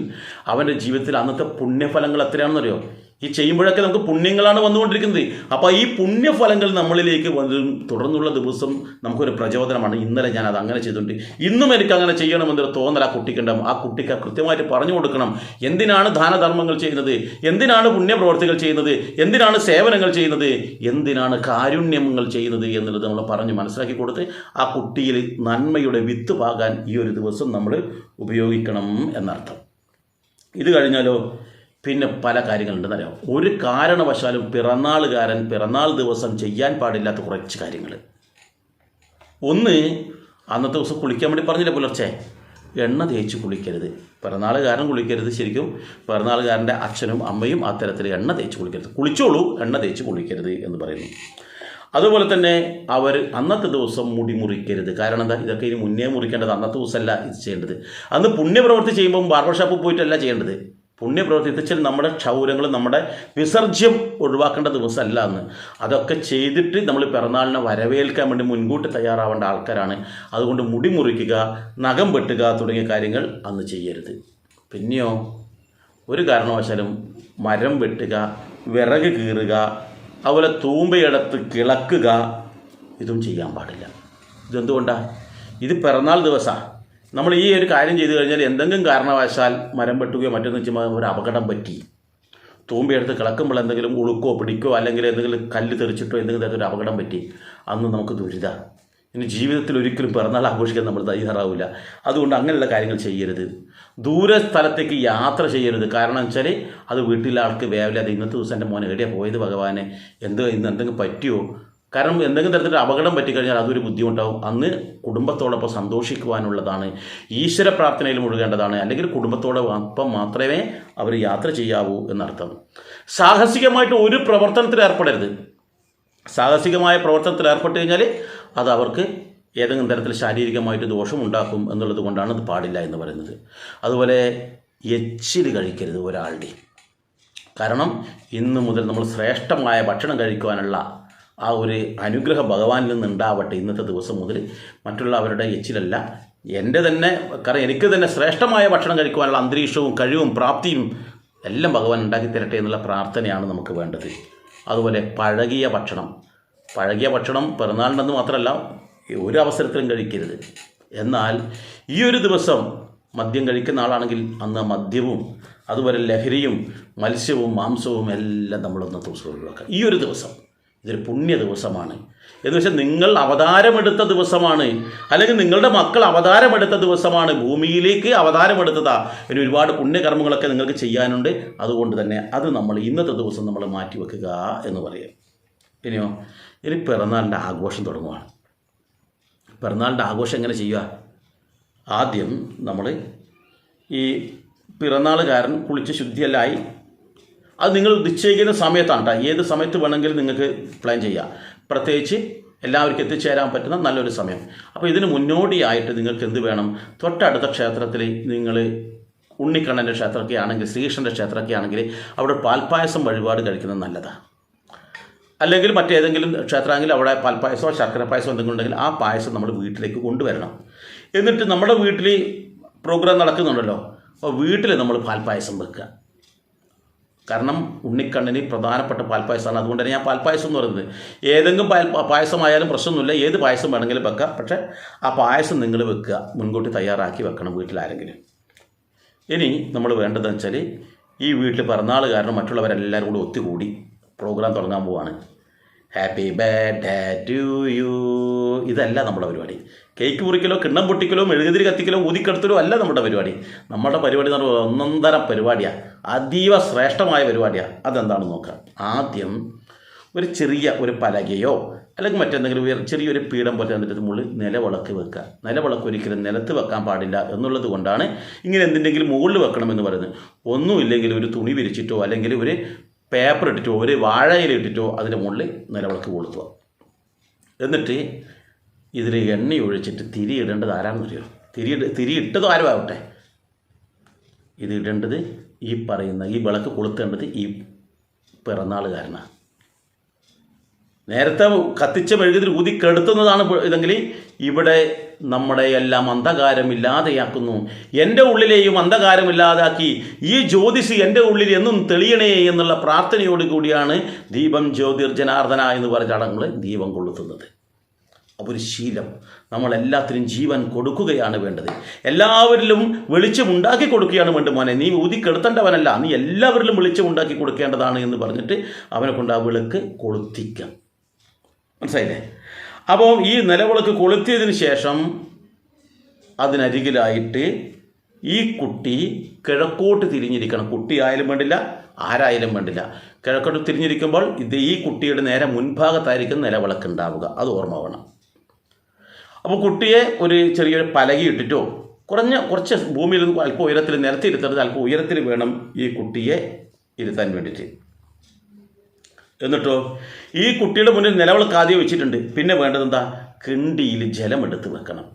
അവൻ്റെ ജീവിതത്തിൽ അന്നത്തെ പുണ്യഫലങ്ങൾ എത്രയാണെന്നറിയോ? ഈ ചെയ്യുമ്പോഴൊക്കെ നമുക്ക് പുണ്യങ്ങളാണ് വന്നുകൊണ്ടിരിക്കുന്നത്. അപ്പോൾ ഈ പുണ്യഫലങ്ങൾ നമ്മളിലേക്ക് വരും. തുടർന്നുള്ള ദിവസം നമുക്കൊരു പ്രചോദനമാണ്. ഇന്നലെ ഞാൻ അത് അങ്ങനെ ചെയ്തിട്ടുണ്ട്, ഇന്നും എനിക്ക് അങ്ങനെ ചെയ്യണമെന്നൊരു തോന്നൽ ആ കുട്ടിക്കുണ്ടാകും. ആ കുട്ടിക്ക് കൃത്യമായിട്ട് പറഞ്ഞു കൊടുക്കണം, എന്തിനാണ് ദാനധർമ്മങ്ങൾ ചെയ്യുന്നത്, എന്തിനാണ് പുണ്യപ്രവർത്തികൾ ചെയ്യുന്നത്, എന്തിനാണ് സേവനങ്ങൾ ചെയ്യുന്നത്, എന്തിനാണ് കാരുണ്യങ്ങൾ ചെയ്യുന്നത് എന്നുള്ളത് നമ്മൾ പറഞ്ഞ് മനസ്സിലാക്കി കൊടുത്ത് ആ കുട്ടിയിൽ നന്മയുടെ വിത്ത് പാകാൻ ഈ ഒരു ദിവസം നമ്മൾ ഉപയോഗിക്കണം എന്നർത്ഥം. ഇത് കഴിഞ്ഞാലോ പിന്നെ പല കാര്യങ്ങളുണ്ടെന്നറിയാം. ഒരു കാരണവശാലും പിറന്നാളുകാരൻ പിറന്നാൾ ദിവസം ചെയ്യാൻ പാടില്ലാത്ത കുറച്ച് കാര്യങ്ങൾ. ഒന്ന്, അന്നത്തെ ദിവസം കുളിക്കാൻ വേണ്ടി പറഞ്ഞില്ലേ പുലർച്ചെ, എണ്ണ തേച്ച് കുളിക്കരുത്. പിറന്നാളുകാരൻ കുളിക്കരുത്. ശരിക്കും പിറന്നാളുകാരൻ്റെ അച്ഛനും അമ്മയും അത്തരത്തിൽ എണ്ണ തേച്ച് കുളിക്കരുത്. കുളിച്ചോളൂ, എണ്ണ തേച്ച് കുളിക്കരുത് എന്ന് പറയുന്നു. അതുപോലെ തന്നെ അവർ അന്നത്തെ ദിവസം മുടി മുറിക്കരുത്. കാരണം എന്താ, ഇതൊക്കെ ഇനി മുന്നേ മുറിക്കേണ്ടത്, അന്നത്തെ ദിവസമല്ല ഇത് ചെയ്യേണ്ടത്. അന്ന് പുണ്യപ്രവൃത്തി ചെയ്യുമ്പം ബാർബർ ഷോപ്പിൽ പോയിട്ടല്ല ചെയ്യേണ്ടത്. പുണ്യപ്രവൃത്തി എത്തിച്ചാൽ നമ്മുടെ ക്ഷൗരങ്ങൾ, നമ്മുടെ വിസർജ്യം ഒഴിവാക്കേണ്ട ദിവസമല്ല അന്ന്. അതൊക്കെ ചെയ്തിട്ട് നമ്മൾ പിറന്നാളിനെ വരവേൽക്കാൻ വേണ്ടി മുൻകൂട്ടി തയ്യാറാവേണ്ട ആൾക്കാരാണ്. അതുകൊണ്ട് മുടി മുറിക്കുക, നഖം വെട്ടുക തുടങ്ങിയ കാര്യങ്ങൾ അന്ന് ചെയ്യരുത്. പിന്നെയോ ഒരു കാരണവശാലും മരം വെട്ടുക, വിറക് കീറുക, അതുപോലെ തൂമ്പയെടുത്ത് കിളക്കുക, ഇതും ചെയ്യാൻ പാടില്ല. ഇതെന്തുകൊണ്ടാണ്? ഇത് പിറന്നാൾ ദിവസമാണ്. നമ്മൾ ഈ ഒരു കാര്യം ചെയ്തു കഴിഞ്ഞാൽ എന്തെങ്കിലും കാരണവശാൽ മരം വെട്ടുകയോ മറ്റൊന്ന് വെച്ചാൽ ഒരു അപകടം പറ്റി, തൂമ്പയെടുത്ത് കിളക്കുമ്പോൾ എന്തെങ്കിലും ഉളുക്കോ പിടിക്കോ അല്ലെങ്കിൽ എന്തെങ്കിലും കല്ല് തെറിച്ചിട്ടോ എന്തെങ്കിലും തരത്തിലൊരു അപകടം പറ്റി, അന്ന് നമുക്ക് ദുരിതം. ഇനി ജീവിതത്തിൽ ഒരിക്കലും പിറന്നാൾ ആഘോഷിക്കാൻ നമ്മൾ തയ്യാറാവില്ല. അതുകൊണ്ട് അങ്ങനെയുള്ള കാര്യങ്ങൾ ചെയ്യരുത്. ദൂര സ്ഥലത്തേക്ക് യാത്ര ചെയ്യരുത്. കാരണം വെച്ചാൽ അത് വീട്ടിലെ ആൾക്ക് വേവലാതെ ഇന്നത്തെ ദിവസം എൻ്റെ മോനെ എവിടെയാണ് പോയത് ഭഗവാനെ, ഇന്ന് എന്തെങ്കിലും പറ്റിയോ? കാരണം എന്തെങ്കിലും തരത്തിലൊരു അപകടം പറ്റിക്കഴിഞ്ഞാൽ അതൊരു ബുദ്ധിമുട്ടാവും. അന്ന് കുടുംബത്തോടൊപ്പം സന്തോഷിക്കുവാനുള്ളതാണ്, ഈശ്വര പ്രാർത്ഥനയിൽ മുഴുകേണ്ടതാണ്. അല്ലെങ്കിൽ കുടുംബത്തോടൊപ്പം മാത്രമേ അവർ യാത്ര ചെയ്യാവൂ എന്നർത്ഥം. സാഹസികമായിട്ട് ഒരു പ്രവർത്തനത്തിൽ ഏർപ്പെടരുത്. സാഹസികമായ പ്രവർത്തനത്തിൽ ഏർപ്പെട്ട് കഴിഞ്ഞാൽ അത് അവർക്ക് ഏതെങ്കിലും തരത്തിൽ ശാരീരികമായിട്ട് ദോഷമുണ്ടാക്കും എന്നുള്ളത് കൊണ്ടാണ് അത് പാടില്ല എന്ന് പറയുന്നത്. അതുപോലെ എച്ചിൽ കഴിക്കരുത് ഒരാളുടെ. കാരണം ഇന്ന് മുതൽ നമ്മൾ ശ്രേഷ്ഠമായ ഭക്ഷണം കഴിക്കുവാനുള്ള ആ ഒരു അനുഗ്രഹം ഭഗവാനിൽ നിന്നുണ്ടാവട്ടെ. ഇന്നത്തെ ദിവസം മുതൽ മറ്റുള്ളവരുടെ എച്ചിലല്ല, എൻ്റെ തന്നെ, കാരണം എനിക്ക് തന്നെ ശ്രേഷ്ഠമായ ഭക്ഷണം കഴിക്കുവാനുള്ള അന്തരീക്ഷവും കഴിവും പ്രാപ്തിയും എല്ലാം ഭഗവാൻ ഉണ്ടാക്കി തരട്ടെ എന്നുള്ള പ്രാർത്ഥനയാണ് നമുക്ക് വേണ്ടത്. അതുപോലെ പഴകിയ ഭക്ഷണം പിറന്നാളിനെന്ന് മാത്രമല്ല ഒരു അവസരത്തിലും കഴിക്കരുത്. എന്നാൽ ഈ ഒരു ദിവസം മദ്യം കഴിക്കുന്ന ആളാണെങ്കിൽ അന്ന് മദ്യവും അതുപോലെ ലഹരിയും മത്സ്യവും മാംസവും എല്ലാം നമ്മളൊന്ന് ഒഴിവാക്കുക. ഈ ഒരു ദിവസം ഇതൊരു പുണ്യ ദിവസമാണ്. എന്ന് വെച്ചാൽ നിങ്ങൾ അവതാരമെടുത്ത ദിവസമാണ്, അല്ലെങ്കിൽ നിങ്ങളുടെ മക്കൾ അവതാരമെടുത്ത ദിവസമാണ്, ഭൂമിയിലേക്ക് അവതാരമെടുത്തതാ. ഇനി ഒരുപാട് പുണ്യകർമ്മങ്ങളൊക്കെ നിങ്ങൾക്ക് ചെയ്യാനുണ്ട്. അതുകൊണ്ട് തന്നെ അത് നമ്മൾ ഇന്നത്തെ ദിവസം നമ്മൾ മാറ്റിവെക്കുക എന്ന് പറയും. ഇനി പിറന്നാളിൻ്റെ ആഘോഷം തുടങ്ങുകയാണ്. പിറന്നാളിൻ്റെ ആഘോഷം എങ്ങനെ ചെയ്യുക? ആദ്യം നമ്മൾ ഈ പിറന്നാളുകാരൻ കുളിച്ച് ശുദ്ധിയെല്ലായി, അത് നിങ്ങൾ നിശ്ചയിക്കുന്ന സമയത്താണ് കേട്ടോ. ഏത് സമയത്ത് വേണമെങ്കിലും നിങ്ങൾക്ക് പ്ലാൻ ചെയ്യാം. പ്രത്യേകിച്ച് എല്ലാവർക്കും എത്തിച്ചേരാൻ പറ്റുന്ന നല്ലൊരു സമയം. അപ്പോൾ ഇതിന് മുന്നോടിയായിട്ട് നിങ്ങൾക്ക് എന്ത് വേണം? തൊട്ടടുത്ത ക്ഷേത്രത്തിൽ നിങ്ങൾ ഉണ്ണിക്കണ്ണൻ്റെ ക്ഷേത്രമൊക്കെ ആണെങ്കിൽ, ശ്രീകൃഷ്ണൻ്റെ ക്ഷേത്രമൊക്കെ ആണെങ്കിൽ അവിടെ പാൽപ്പായസം വഴിപാട് കഴിക്കുന്നത് നല്ലതാണ്. അല്ലെങ്കിൽ മറ്റേതെങ്കിലും ക്ഷേത്രമെങ്കിൽ അവിടെ പാൽപ്പായസമോ ശർക്കര പായസമോ എന്തെങ്കിലും ഉണ്ടെങ്കിൽ ആ പായസം നമ്മൾ വീട്ടിലേക്ക് കൊണ്ടുവരണം. എന്നിട്ട് നമ്മുടെ വീട്ടിൽ പ്രോഗ്രാം നടക്കുന്നുണ്ടല്ലോ, അപ്പോൾ വീട്ടിൽ നമ്മൾ പാൽപ്പായസം വെക്കുക. കാരണം ഉണ്ണിക്കണ്ണിന് പ്രധാനപ്പെട്ട പാൽപ്പായസമാണ്. അതുകൊണ്ട് തന്നെ ഞാൻ പാൽപ്പായസം എന്ന് പറയുന്നത് ഏതെങ്കിലും പായസമായാലും പ്രശ്നമൊന്നുമില്ല, ഏത് പായസം വേണമെങ്കിലും വെക്കാം. പക്ഷേ ആ പായസം നിങ്ങൾ വെക്കുക, മുൻകൂട്ടി തയ്യാറാക്കി വെക്കണം വീട്ടിലാരെങ്കിലും. ഇനി നമ്മൾ വേണ്ടതെന്ന് വെച്ചാൽ ഈ വീട്ടിൽ പിറന്നാൾ കാരണം മറ്റുള്ളവരെല്ലാവരും കൂടി ഒത്തുകൂടി പ്രോഗ്രാം തുടങ്ങാൻ പോവാണ്. ഹാപ്പി ബർത്ത്ഡേ ടു യു, ഇതല്ല നമ്മുടെ പരിപാടി. കേക്ക് മുറിക്കലോ കിണ്ണം പൊട്ടിക്കലോ മെഴുകുതിരി കത്തിക്കലോ ഊതിക്കെടുത്തലോ അല്ല നമ്മുടെ പരിപാടി. നമ്മുടെ പരിപാടി എന്ന് പറയുമ്പോൾ ഒന്നൊന്നര പരിപാടിയാണ്, അതീവ ശ്രേഷ്ഠമായ പരിപാടിയാണ്. അതെന്താണെന്ന് നോക്കാം. ആദ്യം ഒരു ചെറിയ ഒരു പലകയോ അല്ലെങ്കിൽ മറ്റെന്തെങ്കിലും ചെറിയൊരു പീഠം പോലെ എന്നിട്ട് മുകളിൽ നിലവിളക്ക് വെക്കുക. നിലവിളക്ക് ഒരിക്കലും നിലത്ത് വെക്കാൻ പാടില്ല എന്നുള്ളത് കൊണ്ടാണ് ഇങ്ങനെ എന്തിൻ്റെങ്കിലും മുകളിൽ വെക്കണമെന്ന് പറയുന്നത്. ഒന്നുമില്ലെങ്കിൽ ഒരു തുണി വിരിച്ചിട്ടോ അല്ലെങ്കിൽ ഒരു പേപ്പർ ഇട്ടിട്ടോ ഒരു വാഴയില ഇട്ടിട്ടോ അതിൻ്റെ മുകളിൽ നിലവിളക്ക് കൊളുത്തുക. എന്നിട്ട് ഇതിൽ എണ്ണ ഒഴിച്ചിട്ട് തിരി ഇടേണ്ടത് ആരാണെന്ന് അറിയോ? തിരി ഇട്ടതും ആരും ആവട്ടെ, ഇത് ഇടേണ്ടത് ഈ പറയുന്ന ഈ വിളക്ക് കൊളുത്തേണ്ടത് ഈ പിറന്നാളുകാരനാണ്. നേരത്തെ കത്തിച്ച മെഴുകുതിരി ഊതിക്കെടുത്തുന്നതാണ് ഇതെങ്കിൽ ഇവിടെ നമ്മുടെ എല്ലാം അന്ധകാരമില്ലാതെയാക്കുന്നു. എൻ്റെ ഉള്ളിലെയും അന്ധകാരമില്ലാതാക്കി ഈ ജ്യോതിഷി എൻ്റെ ഉള്ളിൽ എന്നും തെളിയണേ എന്നുള്ള പ്രാർത്ഥനയോട് കൂടിയാണ് ദീപം ജ്യോതിർജനാർദ്ദന എന്ന് പറഞ്ഞ ചടങ്ങുകൾ ദീപം കൊളുത്തുന്നത്. അപ്പോൾ ഒരു ശീലം, നമ്മളെല്ലാത്തിനും ജീവൻ കൊടുക്കുകയാണ് വേണ്ടത്. എല്ലാവരിലും വെളിച്ചമുണ്ടാക്കി കൊടുക്കുകയാണ് വേണ്ടത്. മോനെ, നീ ഊതിക്കെടുത്തേണ്ടവനല്ല, നീ എല്ലാവരിലും വെളിച്ചമുണ്ടാക്കി കൊടുക്കേണ്ടതാണ് എന്ന് പറഞ്ഞിട്ട് അവനെ കൊണ്ട് ആ വിളക്ക് കൊളുത്തിക്കാം. മനസ്സിലായില്ലേ? അപ്പോൾ ഈ നിലവിളക്ക് കൊളുത്തിയതിന് ശേഷം അതിനരികിലായിട്ട് ഈ കുട്ടി കിഴക്കോട്ട് തിരിഞ്ഞിരിക്കണം. കുട്ടിയായാലും വേണ്ടില്ല, ആരായാലും വേണ്ടില്ല. കിഴക്കോട്ട് തിരിഞ്ഞിരിക്കുമ്പോൾ ഇത് ഈ കുട്ടിയുടെ നേരെ മുൻഭാഗത്തായിരിക്കും നിലവിളക്ക് ഉണ്ടാവുക. അത് ഓർമ്മ വേണം. അപ്പോൾ കുട്ടിയെ ഒരു ചെറിയൊരു പലകയിട്ടിട്ടോ കുറച്ച് ഭൂമിയിൽ അല്പം ഉയരത്തിൽ നിലത്തിരുത്തരുത്, അല്പം ഉയരത്തിൽ വേണം ഈ കുട്ടിയെ ഇരുത്താൻ വേണ്ടിയിട്ട്. എന്നിട്ടോ ഈ കുട്ടിയുടെ മുന്നിൽ നിലവിളക്ക് ആദ്യം വെച്ചിട്ടുണ്ട്. പിന്നെ വേണ്ടത് എന്താ? കിണ്ടിയിൽ ജലമെടുത്ത് വെക്കണം.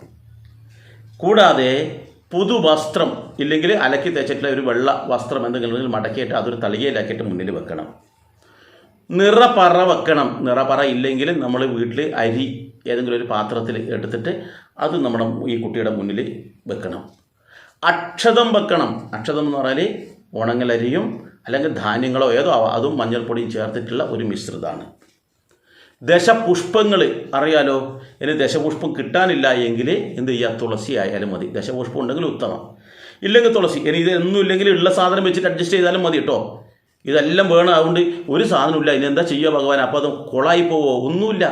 കൂടാതെ പുതുവസ്ത്രം ഇല്ലെങ്കിൽ അലക്കി തേച്ചിട്ടുള്ള ഒരു വെള്ള വസ്ത്രം എന്തെങ്കിലും മടക്കിയിട്ട് അതൊരു തളികയിലാക്കിയിട്ട് മുന്നിൽ വെക്കണം. നിറപ്പറ വെക്കണം. നിറപ്പറ ഇല്ലെങ്കിൽ നമ്മൾ വീട്ടിൽ അരി ഏതെങ്കിലും ഒരു പാത്രത്തിൽ എടുത്തിട്ട് അത് നമ്മുടെ ഈ കുട്ടിയുടെ മുന്നിൽ വെക്കണം. അക്ഷതം വെക്കണം. അക്ഷതം എന്ന് പറഞ്ഞാൽ ഉണങ്ങലരിയും അല്ലെങ്കിൽ ധാന്യങ്ങളോ ഏതോ അതും മഞ്ഞൾപ്പൊടിയും ചേർത്തിട്ടുള്ള ഒരു മിശ്രിതമാണ്. ദശപുഷ്പങ്ങൾ അറിയാലോ. ഇനി ദശപുഷ്പം കിട്ടാനില്ല എങ്കിൽ എന്ത് ചെയ്യുക, തുളസി ആയാലും മതി. ദശപുഷ്പം ഉണ്ടെങ്കിൽ ഉത്തമം, ഇല്ലെങ്കിൽ തുളസി. ഇനി ഇതൊന്നും ഇല്ലെങ്കിൽ ഉള്ള സാധനം വെച്ചിട്ട് അഡ്ജസ്റ്റ് ചെയ്താലും മതി കേട്ടോ. ഇതെല്ലാം വേണം. അതുകൊണ്ട് ഒരു സാധനമില്ല, ഇതിനെന്താ ചെയ്യുക ഭഗവാൻ? അപ്പോൾ അത് കൊളായി പോവോ? ഒന്നുമില്ല.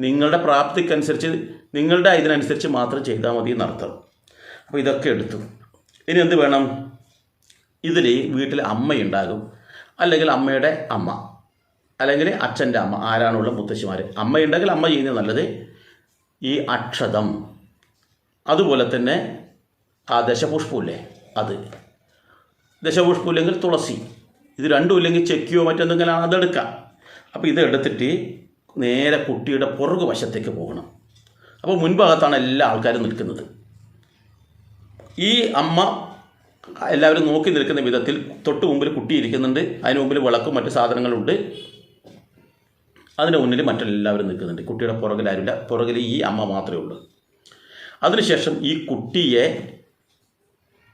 നിങ്ങളുടെ പ്രാപ്തിക്കനുസരിച്ച് നിങ്ങളുടെ ഇതിനനുസരിച്ച് മാത്രം ചെയ്താൽ മതി എന്നർത്ഥം. അപ്പോൾ ഇതൊക്കെ എടുത്തു. ഇനി എന്ത് വേണം? ഇതിൽ വീട്ടിൽ അമ്മയുണ്ടാകും, അല്ലെങ്കിൽ അമ്മയുടെ അമ്മ, അല്ലെങ്കിൽ അച്ഛൻ്റെ അമ്മ, ആരാണുള്ള മുത്തശ്ശിമാർ. അമ്മയുണ്ടെങ്കിൽ അമ്മ ചെയ്യുന്നത് നല്ലത്. ഈ അക്ഷതം, അതുപോലെ തന്നെ ആ ദശപുഷ്പമില്ലേ അത്, ദശപുഷ്പമില്ലെങ്കിൽ തുളസി, ഇത് രണ്ടും ഇല്ലെങ്കിൽ ചെക്കിയോ മറ്റെന്തെങ്കിലും അതെടുക്കാം. അപ്പോൾ ഇതെടുത്തിട്ട് നേരെ കുട്ടിയുടെ പുറകു വശത്തേക്ക് പോകണം. അപ്പോൾ മുൻഭാഗത്താണ് എല്ലാ ആൾക്കാരും നിൽക്കുന്നത്. ഈ അമ്മ എല്ലാവരും നോക്കി നിൽക്കുന്ന വിധത്തിൽ തൊട്ട് മുമ്പിൽ കുട്ടി ഇരിക്കുന്നുണ്ട്. അതിന് മുമ്പിൽ വിളക്കും മറ്റു സാധനങ്ങളുണ്ട്. അതിന് മുന്നിൽ മറ്റെല്ലാവരും നിൽക്കുന്നുണ്ട്. കുട്ടിയുടെ പുറകിലാരില്ല, പുറകിൽ ഈ അമ്മ മാത്രമേ ഉള്ളൂ. അതിനുശേഷം ഈ കുട്ടിയെ,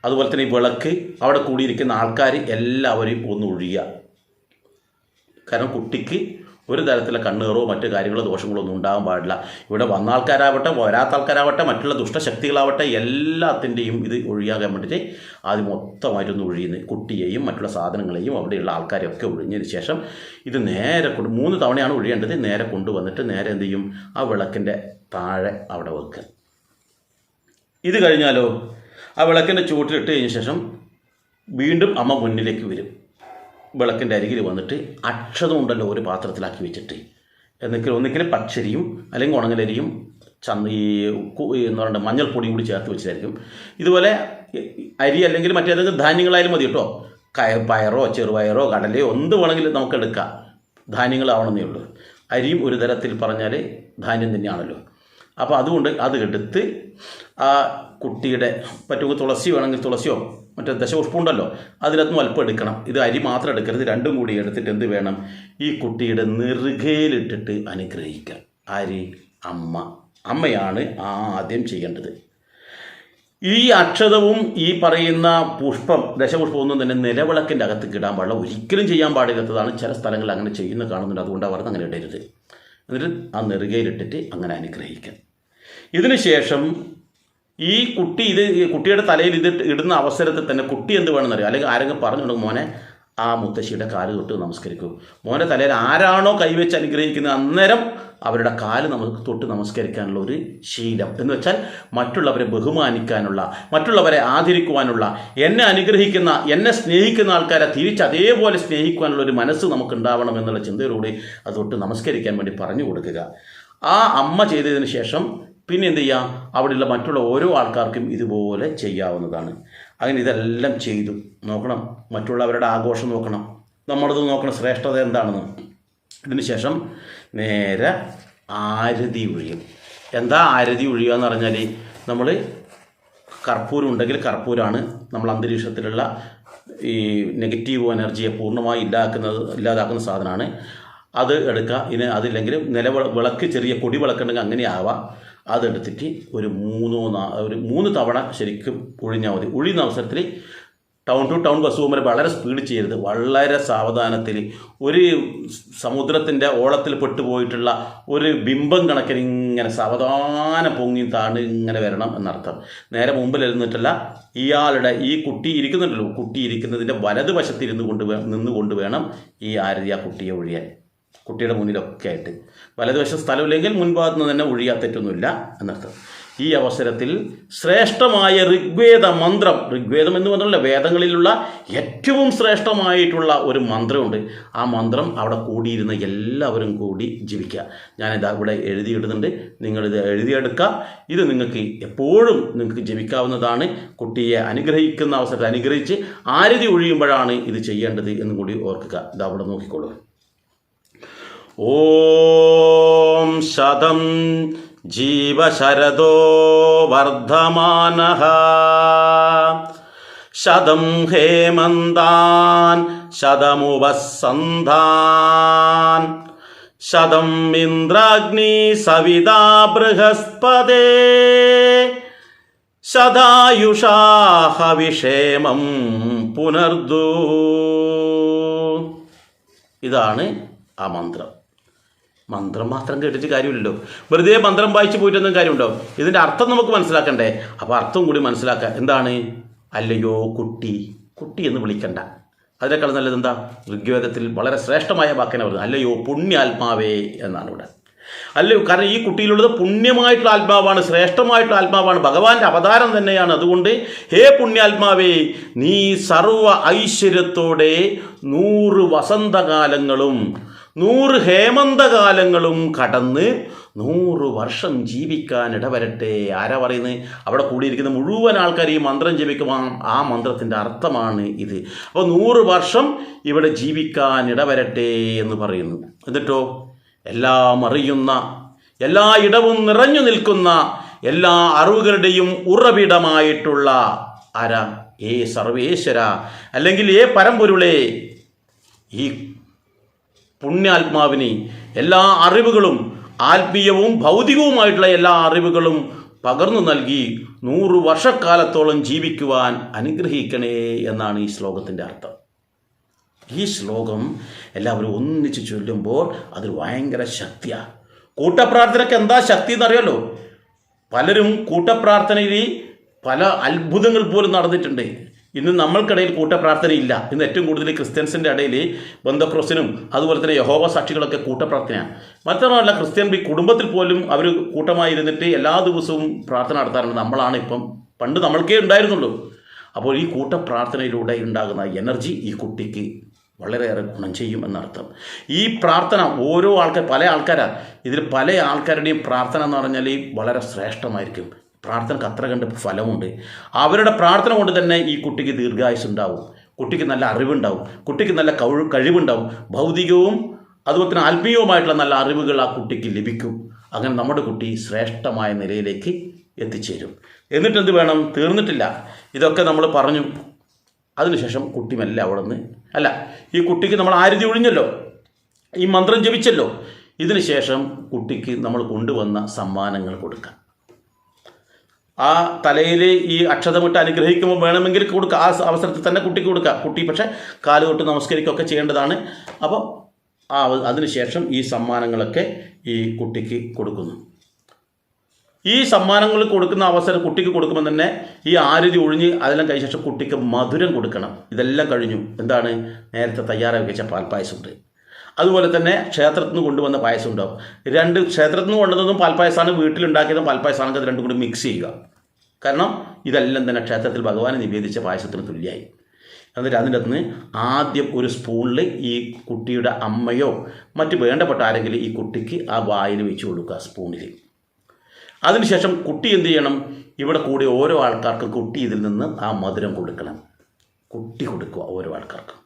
അതുപോലെ തന്നെ ഈ വിളക്ക്, അവിടെ കൂടിയിരിക്കുന്ന ആൾക്കാർ എല്ലാവരെയും ഒന്ന് ഒഴിയുക. കാരണം കുട്ടിക്ക് ഒരു തരത്തിലുള്ള കണ്ണേറോ മറ്റു കാര്യങ്ങളോ ദോഷങ്ങളോ ഒന്നും ഉണ്ടാകാൻ പാടില്ല. ഇവിടെ വന്ന ആൾക്കാരാവട്ടെ വരാത്ത ആൾക്കാരാവട്ടെ മറ്റുള്ള ദുഷ്ടശക്തികളാവട്ടെ എല്ലാത്തിൻ്റെയും ഇത് ഒഴിയാകാൻ വേണ്ടിയിട്ട് ആദ്യം മൊത്തമായിട്ടൊന്ന് ഒഴിയുന്നത്. കുട്ടിയെയും മറ്റുള്ള സാധനങ്ങളെയും അവിടെയുള്ള ആൾക്കാരെയൊക്കെ ഒഴിഞ്ഞതിന് ശേഷം ഇത് നേരെ 3 തവണയാണ് ഒഴിയേണ്ടത്. നേരെ കൊണ്ടുവന്നിട്ട് നേരെ എന്ത് ചെയ്യും, ആ വിളക്കിൻ്റെ താഴെ അവിടെ വെക്കുക. ഇത് കഴിഞ്ഞാലോ ആ വിളക്കിൻ്റെ ചൂട്ടിലിട്ട് കഴിഞ്ഞ ശേഷം വീണ്ടും അമ്മ മുന്നിലേക്ക് വരും. വിളക്കിൻ്റെ അരികിൽ വന്നിട്ട് അക്ഷതം ഉണ്ടല്ലോ ഒരു പാത്രത്തിലാക്കി വെച്ചിട്ട്, ഒന്നിക്കൽ പച്ചരിയും അല്ലെങ്കിൽ ഉണങ്ങലരിയും എന്ന് പറയുന്നത് മഞ്ഞൾപ്പൊടിയും കൂടി ചേർത്ത് വെച്ചിട്ടായിരിക്കും. ഇതുപോലെ അരി അല്ലെങ്കിൽ മറ്റേതെങ്കിലും ധാന്യങ്ങളായാലും മതി കേട്ടോ. പയറോ ചെറുപയറോ കടലയോ എന്ത് വേണമെങ്കിലും നമുക്ക് എടുക്കാം. ധാന്യങ്ങളാവണമെന്നേ ഉള്ളൂ. അരിയും ഒരു തരത്തിൽ പറഞ്ഞാൽ ധാന്യം തന്നെയാണല്ലോ. അപ്പോൾ അതുകൊണ്ട് അത് എടുത്ത് ആ കുട്ടിയുടെ പറ്റുമെങ്കിൽ തുളസി വേണമെങ്കിൽ തുളസിയോ മറ്റേ ദശപുഷ്പം ഉണ്ടല്ലോ അതിനകത്തും അല്പം എടുക്കണം. ഇത് അരി മാത്രം എടുക്കരുത്, രണ്ടും കൂടി എടുത്തിട്ട് എന്ത് വേണം, ഈ കുട്ടിയുടെ നെറുകയിലിട്ടിട്ട് അനുഗ്രഹിക്കുക. ആര്? അമ്മയാണ് ആദ്യം ചെയ്യേണ്ടത്. ഈ അക്ഷതവും ഈ പറയുന്ന പുഷ്പം ദശപുഷ്പമൊന്നും തന്നെ നിലവിളക്കിൻ്റെ അകത്ത് ഇടാൻ പാടില്ല, ഒരിക്കലും ചെയ്യാൻ പാടില്ലാത്തതാണ്. ചില സ്ഥലങ്ങളിൽ അങ്ങനെ ചെയ്യുന്ന കാണുന്നുണ്ട്, അതുകൊണ്ട് അവർ അങ്ങനെ ഇടരുത്. എന്നിട്ട് ആ നെറുകയിലിട്ടിട്ട് അങ്ങനെ അനുഗ്രഹിക്കുക. ഇതിന് ശേഷം ഈ കുട്ടിയുടെ തലയിൽ ഇത് ഇടുന്ന അവസരത്തിൽ തന്നെ കുട്ടി എന്ത് വേണമെന്നറിയാം, അല്ലെങ്കിൽ ആരെങ്കിലും പറഞ്ഞുകൊണ്ട് മോനെ ആ മുത്തശ്ശിയുടെ കാല് തൊട്ട് നമസ്കരിക്കൂ. മോൻ്റെ തലയിൽ ആരാണോ കൈവച്ച് അനുഗ്രഹിക്കുന്നത് അന്നേരം അവരുടെ കാല് നമുക്ക് തൊട്ട് നമസ്കരിക്കാനുള്ള ഒരു ശീലം, എന്ന് വെച്ചാൽ മറ്റുള്ളവരെ ബഹുമാനിക്കാനുള്ള, മറ്റുള്ളവരെ ആദരിക്കുവാനുള്ള, എന്നെ അനുഗ്രഹിക്കുന്ന എന്നെ സ്നേഹിക്കുന്ന ആൾക്കാരെ തിരിച്ച് അതേപോലെ സ്നേഹിക്കുവാനുള്ള ഒരു മനസ്സ് നമുക്കുണ്ടാവണം എന്നുള്ള ചിന്തയിലൂടെ അത് തൊട്ട് നമസ്കരിക്കാൻ വേണ്ടി പറഞ്ഞു കൊടുക്കുക. ആ അമ്മ ചെയ്തതിന് ശേഷം പിന്നെ എന്ത് ചെയ്യാം, അവിടെയുള്ള മറ്റുള്ള ഓരോ ആൾക്കാർക്കും ഇതുപോലെ ചെയ്യാവുന്നതാണ്. അങ്ങനെ ഇതെല്ലാം ചെയ്തു നോക്കണം. മറ്റുള്ളവരുടെ ആഘോഷം നോക്കണം, നമ്മളത് നോക്കണം, ശ്രേഷ്ഠത എന്താണെന്ന്. ഇതിന് ശേഷം നേരെ ആരതി ഒഴിയും. എന്താ ആരതി ഒഴിയുക എന്ന് പറഞ്ഞാൽ, നമ്മൾ കർപ്പൂരം ഉണ്ടെങ്കിൽ കർപ്പൂരമാണ് നമ്മൾ അന്തരീക്ഷത്തിലുള്ള ഈ നെഗറ്റീവ് എനർജിയെ പൂർണ്ണമായി ഇല്ലാതാക്കുന്ന സാധനമാണ്. അത് എടുക്കുക. ഇനി അതില്ലെങ്കിൽ വിളക്ക് ചെറിയ പൊടി വിളക്കുണ്ടെങ്കിൽ അങ്ങനെ ആവാം. അതെടുത്തിട്ട് ഒരു 3 തവണ ശരിക്കും ഒഴിഞ്ഞാൽ മതി. ഒഴിയുന്ന അവസരത്തിൽ ടൗൺ ടു ടൗൺ ബസ് പോകുമ്പോൾ വളരെ സ്പീഡ് ചെയ്യരുത്, വളരെ സാവധാനത്തിൽ. ഒരു സമുദ്രത്തിൻ്റെ ഓളത്തിൽ പെട്ടുപോയിട്ടുള്ള ഒരു ബിംബം കണക്കിന് ഇങ്ങനെ സാവധാനം പൊങ്ങി താണ് ഇങ്ങനെ വരണം എന്നർത്ഥം. നേരെ മുമ്പിൽ ഇരുന്നിട്ടല്ല, ഇയാളുടെ ഈ കുട്ടി ഇരിക്കുന്നുണ്ടല്ലോ, കുട്ടി ഇരിക്കുന്നതിൻ്റെ വലതുവശത്ത് നിന്നുകൊണ്ട് വേണം ഈ ആരതി ആ കുട്ടിയെ ഒഴിയാൻ. കുട്ടിയുടെ മുന്നിലൊക്കെ ആയിട്ട് വലതുവശം സ്ഥലമില്ലെങ്കിൽ മുൻഭാഗത്ത് നിന്ന് തന്നെ ഒഴിയാൻ തെറ്റൊന്നുമില്ല എന്നർത്ഥം. ഈ അവസരത്തിൽ ശ്രേഷ്ഠമായ ഋഗ്വേദ മന്ത്രം, ഋഗ്വേദം എന്ന് പറഞ്ഞാൽ വേദങ്ങളിലുള്ള ഏറ്റവും ശ്രേഷ്ഠമായിട്ടുള്ള ഒരു മന്ത്രമുണ്ട്. ആ മന്ത്രം അവിടെ കൂടിയിരുന്ന എല്ലാവരും കൂടി ജപിക്കുക. ഞാനിത് ഇവിടെ എഴുതിയിടുന്നുണ്ട്, നിങ്ങളിത് എഴുതിയെടുക്കുക. ഇത് നിങ്ങൾക്ക് എപ്പോഴും നിങ്ങൾക്ക് ജപിക്കാവുന്നതാണ്. കുട്ടിയെ അനുഗ്രഹിക്കുന്ന അവസരത്തിൽ അനുഗ്രഹിച്ച് ആരതി ഒഴിയുമ്പോഴാണ് ഇത് ചെയ്യേണ്ടത് എന്നും കൂടി ഓർക്കുക. ഇത് അവിടെ നോക്കിക്കോളൂ. ഓം ശതം ജീവശരദോ വർദ്ധമാനഃ ശതം ഹേമന്താൻ ശതമുപസന്ധാൻ ശതം ഇന്ദ്രാഗ്നി സവിതാ ബൃഹസ്പതേ ശതായുഷാഹ വിഷേമം പുനർദൂ. ഇതാണ് ആ മന്ത്രം. മന്ത്രം മാത്രം കേട്ടിട്ട് കാര്യമില്ലല്ലോ, വെറുതെ മന്ത്രം വായിച്ച് പോയിട്ടൊന്നും കാര്യമുണ്ടോ? ഇതിൻ്റെ അർത്ഥം നമുക്ക് മനസ്സിലാക്കണ്ടേ? അപ്പോൾ അർത്ഥം കൂടി മനസ്സിലാക്കുക. എന്താണ്? അല്ലയോ കുട്ടി, കുട്ടി എന്ന് വിളിക്കണ്ട. അതിനേക്കാൾ നല്ലത് എന്താ? ഋഗ്വേദത്തിൽ വളരെ ശ്രേഷ്ഠമായ വാക്കിനെ പറയുന്നത് അല്ലയോ പുണ്യാത്മാവേ എന്നാണ് ഇവിടെ. അല്ലയോ, കാരണം ഈ കുട്ടിയിലുള്ളത് പുണ്യമായിട്ടുള്ള ആത്മാവാണ്, ശ്രേഷ്ഠമായിട്ടുള്ള ആത്മാവാണ്, ഭഗവാന്റെ അവതാരം തന്നെയാണ്. അതുകൊണ്ട് ഹേ പുണ്യാത്മാവേ, നീ സർവ ഐശ്വര്യത്തോടെ 100 വസന്തകാലങ്ങളും 100 ഹേമന്തകാലങ്ങളും കടന്ന് 100 വർഷം ജീവിക്കാൻ ഇടവരട്ടെ. ആരാ പറയുന്നത്? അവിടെ കൂടിയിരിക്കുന്ന മുഴുവൻ ആൾക്കാർ ഈ മന്ത്രം ജപിക്കുമ്പോൾ ആ മന്ത്രത്തിൻ്റെ അർത്ഥമാണ് ഇത്. അപ്പോൾ 100 വർഷം ഇവിടെ ജീവിക്കാൻ ഇടവരട്ടെ എന്ന് പറയുന്നു. എന്നിട്ടോ എല്ലാം അറിയുന്ന, എല്ലാ ഇടവും നിറഞ്ഞു നിൽക്കുന്ന, എല്ലാ അറിവുകളുടെയും ഉറവിടമായിട്ടുള്ള ആരാ? സർവേശ്വര, അല്ലെങ്കിൽ പരമ്പൊരുളെ, ഈ പുണ്യാത്മാവിന് എല്ലാ അറിവുകളും, ആത്മീയവും ഭൗതികവുമായിട്ടുള്ള എല്ലാ അറിവുകളും പകർന്നു നൽകി 100 വർഷക്കാലത്തോളം ജീവിക്കുവാൻ അനുഗ്രഹിക്കണേ എന്നാണ് ഈ ശ്ലോകത്തിൻ്റെ അർത്ഥം. ഈ ശ്ലോകം എല്ലാവരും ഒന്നിച്ച് ചൊല്ലുമ്പോൾ അതിൽ ഭയങ്കര ശക്തിയാണ്. കൂട്ടപ്രാർത്ഥനയ്ക്ക് എന്താ ശക്തി എന്നറിയാലോ? പലരും കൂട്ടപ്രാർത്ഥനയിൽ പല അത്ഭുതങ്ങൾ പോലും നടന്നിട്ടുണ്ട്. ഇന്ന് നമ്മൾക്കിടയിൽ കൂട്ടപ്രാർത്ഥനയില്ല. ഇന്ന് ഏറ്റവും കൂടുതൽ ക്രിസ്ത്യൻസിൻ്റെ ഇടയിൽ ബന്ധക്രോസിനും അതുപോലെ തന്നെ യഹോവ സാക്ഷികളൊക്കെ കൂട്ടപ്രാർത്ഥനയാണ്. മാത്രമല്ല ക്രിസ്ത്യൻ കുടുംബത്തിൽ പോലും അവർ കൂട്ടമായിരുന്നിട്ട് എല്ലാ ദിവസവും പ്രാർത്ഥന നടത്താറുണ്ട്. നമ്മളാണ് ഇപ്പം, പണ്ട് നമ്മൾക്കേ ഉണ്ടായിരുന്നുള്ളൂ. അപ്പോൾ ഈ കൂട്ടപ്രാർത്ഥനയിലൂടെ ഉണ്ടാകുന്ന എനർജി ഈ കുട്ടിക്ക് വളരെയേറെ ഗുണം ചെയ്യും എന്നർത്ഥം. ഈ പ്രാർത്ഥന ഓരോ പല ആൾക്കാരാണ് ഇതിൽ, പല ആൾക്കാരുടെയും പ്രാർത്ഥന എന്ന് പറഞ്ഞാൽ വളരെ ശ്രേഷ്ഠമായിരിക്കും. പ്രാർത്ഥനയ്ക്ക് അത്ര കണ്ട് ഫലമുണ്ട്. അവരുടെ പ്രാർത്ഥന കൊണ്ട് തന്നെ ഈ കുട്ടിക്ക് ദീർഘായുസ് ഉണ്ടാവും, കുട്ടിക്ക് നല്ല അറിവുണ്ടാവും, കുട്ടിക്ക് നല്ല കഴിവുണ്ടാവും. ഭൗതികവും അതുപോലെ തന്നെ ആത്മീയവുമായിട്ടുള്ള നല്ല അറിവുകൾ ആ കുട്ടിക്ക് ലഭിക്കും. അങ്ങനെ നമ്മുടെ കുട്ടി ശ്രേഷ്ഠമായ നിലയിലേക്ക് എത്തിച്ചേരും. എന്നിട്ടെന്ത് വേണം? തീർന്നിട്ടില്ല. ഇതൊക്കെ നമ്മൾ പറഞ്ഞു. അതിനുശേഷം കുട്ടി മെല്ലെ അവിടെ നിന്ന്, അല്ല, ഈ കുട്ടിക്ക് നമ്മൾ ആരതി ഒഴിഞ്ഞല്ലോ, ഈ മന്ത്രം ജപിച്ചല്ലോ, ഇതിന് ശേഷം കുട്ടിക്ക് നമ്മൾ കൊണ്ടുവന്ന സമ്മാനങ്ങൾ കൊടുക്കാം. ആ തലയിൽ ഈ അക്ഷതമിട്ട് അനുഗ്രഹിക്കുമ്പോൾ വേണമെങ്കിൽ കൊടുക്കുക. ആ അവസരത്തിൽ തന്നെ കുട്ടിക്ക് കൊടുക്കുക. കുട്ടി പക്ഷേ കാലുതൊട്ട് നമസ്കരിക്കുകയൊക്കെ ചെയ്യേണ്ടതാണ്. അപ്പോൾ അതിനുശേഷം ഈ സമ്മാനങ്ങളൊക്കെ ഈ കുട്ടിക്ക് കൊടുക്കുന്നു. ഈ സമ്മാനങ്ങൾ കൊടുക്കുന്ന അവസരം കുട്ടിക്ക് കൊടുക്കുമ്പോൾ തന്നെ ഈ ആരതി ഒഴിഞ്ഞ് അതെല്ലാം കഴിഞ്ഞ ശേഷം കുട്ടിക്ക് മധുരം കൊടുക്കണം. ഇതെല്ലാം കഴിഞ്ഞു. എന്താണ്? നേരത്തെ തയ്യാറാക്കി വെച്ച പാൽപ്പായസമുണ്ട്, അതുപോലെ തന്നെ ക്ഷേത്രത്തിൽ നിന്ന് കൊണ്ടുവന്ന പായസം ഉണ്ടാവും. ക്ഷേത്രത്തിൽ നിന്ന് കൊണ്ടുവന്നതും പാൽപ്പായസമാണ്, വീട്ടിലുണ്ടാക്കിയതും പാൽപ്പായസമാണെങ്കിൽ അത് രണ്ടും കൂടി മിക്സ് ചെയ്യുക. കാരണം ഇതെല്ലാം തന്നെ ക്ഷേത്രത്തിൽ ഭഗവാനെ നിവേദിച്ച പായസത്തിന് തുല്യമായി. എന്നിട്ട് അതിൻ്റെ അകത്ത് നിന്ന് ആദ്യം ഒരു സ്പൂണിൽ ഈ കുട്ടിയുടെ അമ്മയോ മറ്റ് വേണ്ടപ്പെട്ട ആരെങ്കിലും ഈ കുട്ടിക്ക് ആ വായിൽ വെച്ച് കൊടുക്കുക സ്പൂണിൽ. അതിനുശേഷം കുട്ടി എന്ത് ചെയ്യണം? ഇവിടെ കൂടി ഓരോ ആൾക്കാർക്കും കുട്ടി ഇതിൽ നിന്ന് ആ മധുരം കൊടുക്കണം. കുട്ടി കൊടുക്കുക ഓരോ ആൾക്കാർക്കും.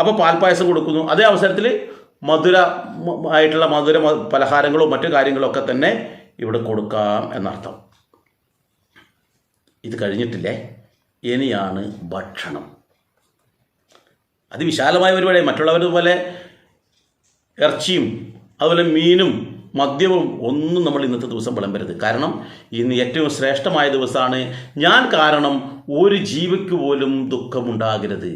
അപ്പോൾ പാൽപ്പായസം കൊടുക്കുന്നു. അതേ അവസരത്തിൽ മധുര പലഹാരങ്ങളോ മറ്റു കാര്യങ്ങളോ ഒക്കെ തന്നെ ഇവിടെ കൊടുക്കാം എന്നർത്ഥം. ഇത് കഴിഞ്ഞിട്ടില്ലേ, ഇനിയാണ് ഭക്ഷണം. അതിവിശാലമായ പരിപാടി. മറ്റുള്ളവരതുപോലെ ഇറച്ചിയും അതുപോലെ മീനും മദ്യവും ഒന്നും നമ്മൾ ഇന്നത്തെ ദിവസം വിളമ്പരുത്. കാരണം ഇന്ന് ഏറ്റവും ശ്രേഷ്ഠമായ ദിവസമാണ്. ഞാൻ കാരണം ഒരു ജീവിക്ക് പോലും ദുഃഖമുണ്ടാകരുത്,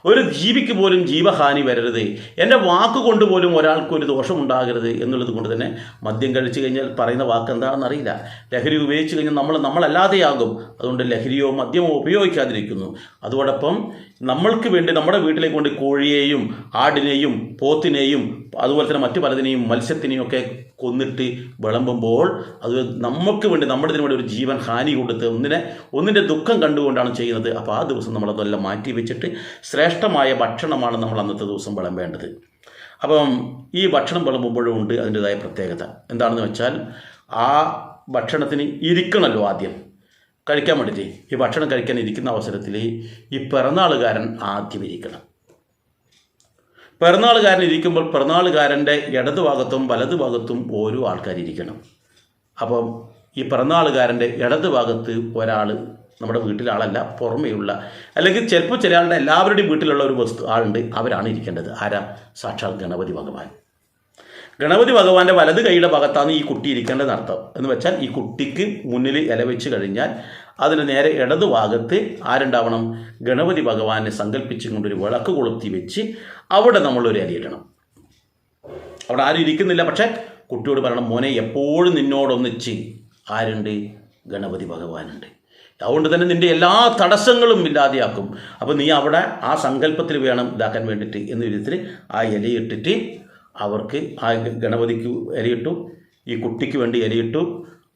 ഒരു ജീവിക്ക് പോലും ജീവഹാനി വരരുത്, എൻ്റെ വാക്കുകൊണ്ട് പോലും ഒരാൾക്കൊരു ദോഷമുണ്ടാകരുത് എന്നുള്ളത് കൊണ്ട് തന്നെ മദ്യം കഴിച്ചു കഴിഞ്ഞാൽ പറയുന്ന വാക്ക് എന്താണെന്ന് അറിയില്ല. ലഹരി ഉപയോഗിച്ച് കഴിഞ്ഞാൽ നമ്മളല്ലാതെയാകും. അതുകൊണ്ട് ലഹരിയോ മദ്യമോ ഉപയോഗിക്കാതിരിക്കുന്നു. അതോടൊപ്പം നമ്മൾക്ക് വേണ്ടി നമ്മുടെ വീട്ടിലേക്ക് കൊണ്ട് കോഴിയെയും ആടിനെയും പോത്തിനെയും അതുപോലെ തന്നെ മറ്റു പലതിനെയും മത്സ്യത്തിനെയും ഒക്കെ കൊന്നിട്ട് വിളമ്പുമ്പോൾ അത് നമുക്ക് വേണ്ടി നമ്മുടെ ഇതിനു വേണ്ടി ഒരു ജീവൻ ഹാനി കൊടുത്ത് ഒന്നിൻ്റെ ദുഃഖം കണ്ടുകൊണ്ടാണ് ചെയ്യുന്നത്. അപ്പോൾ ആ ദിവസം നമ്മളതെല്ലാം മാറ്റി വെച്ചിട്ട് ശ്രേഷ്ഠമായ ഭക്ഷണമാണ് നമ്മൾ അന്നത്തെ ദിവസം വിളമ്പേണ്ടത്. അപ്പം ഈ ഭക്ഷണം വിളമ്പുമ്പോഴും ഉണ്ട് അതിൻ്റെതായ പ്രത്യേകത. എന്താണെന്ന് വെച്ചാൽ ആ ഭക്ഷണത്തിന് ഇരിക്കണമല്ലോ ആദ്യം കഴിക്കാൻ വേണ്ടിയിട്ട്. ഈ ഭക്ഷണം കഴിക്കാൻ ഇരിക്കുന്ന അവസരത്തിൽ ഈ പിറന്നാളുകാരൻ ആദ്യം ഇരിക്കണം. പിറന്നാളുകാരൻ ഇരിക്കുമ്പോൾ പിറന്നാളുകാരൻ്റെ ഇടതുഭാഗത്തും വലതുഭാഗത്തും ഓരോ ആൾക്കാരിയ്ക്കണം. അപ്പം ഈ പിറന്നാളുകാരൻ്റെ ഇടതുഭാഗത്ത് ഒരാൾ നമ്മുടെ വീട്ടിലെ ആളല്ല, പുറമേയുള്ള അല്ലെങ്കിൽ ചിലപ്പോൾ ചില ആളുടെ എല്ലാവരുടെയും വീട്ടിലുള്ള ഒരു ആളുണ്ട്, അവരാണ് ഇരിക്കേണ്ടത്. ആരാ? സാക്ഷാൽ ഗണപതി ഭഗവാൻ. ഗണപതി ഭഗവാന്റെ വലത് കൈയുടെ ഭാഗത്താണ് ഈ കുട്ടി ഇരിക്കേണ്ടതെന്ന് അർത്ഥം. എന്ന് വെച്ചാൽ ഈ കുട്ടിക്ക് മുന്നിൽ ഇല വെച്ച് കഴിഞ്ഞാൽ അതിന് നേരെ ഇടതുഭാഗത്ത് ആരുണ്ടാവണം? ഗണപതി ഭഗവാനെ സങ്കല്പിച്ചും കൊണ്ടൊരു വിളക്ക് കൊളുത്തി വെച്ച് അവിടെ നമ്മളൊരു ഇലയിടണം. അവിടെ ആരും ഇരിക്കുന്നില്ല, പക്ഷേ കുട്ടിയോട് പറയണം, മോനെ എപ്പോഴും നിന്നോടൊന്നിച്ച് ആരുണ്ട്? ഗണപതി ഭഗവാനുണ്ട്. അതുകൊണ്ട് തന്നെ നിൻ്റെ എല്ലാ തടസ്സങ്ങളും ഇല്ലാതെയാക്കും. അപ്പോൾ നീ അവിടെ ആ സങ്കല്പത്തിൽ വേണം ഇതാക്കാൻ വേണ്ടിയിട്ട് എന്ന വിധത്തിൽ ആ ഇലയിട്ടിട്ട് അവർക്ക് ആ ഗണപതിക്ക് ഇലയിട്ടു, ഈ കുട്ടിക്ക് വേണ്ടി ഇലയിട്ടു.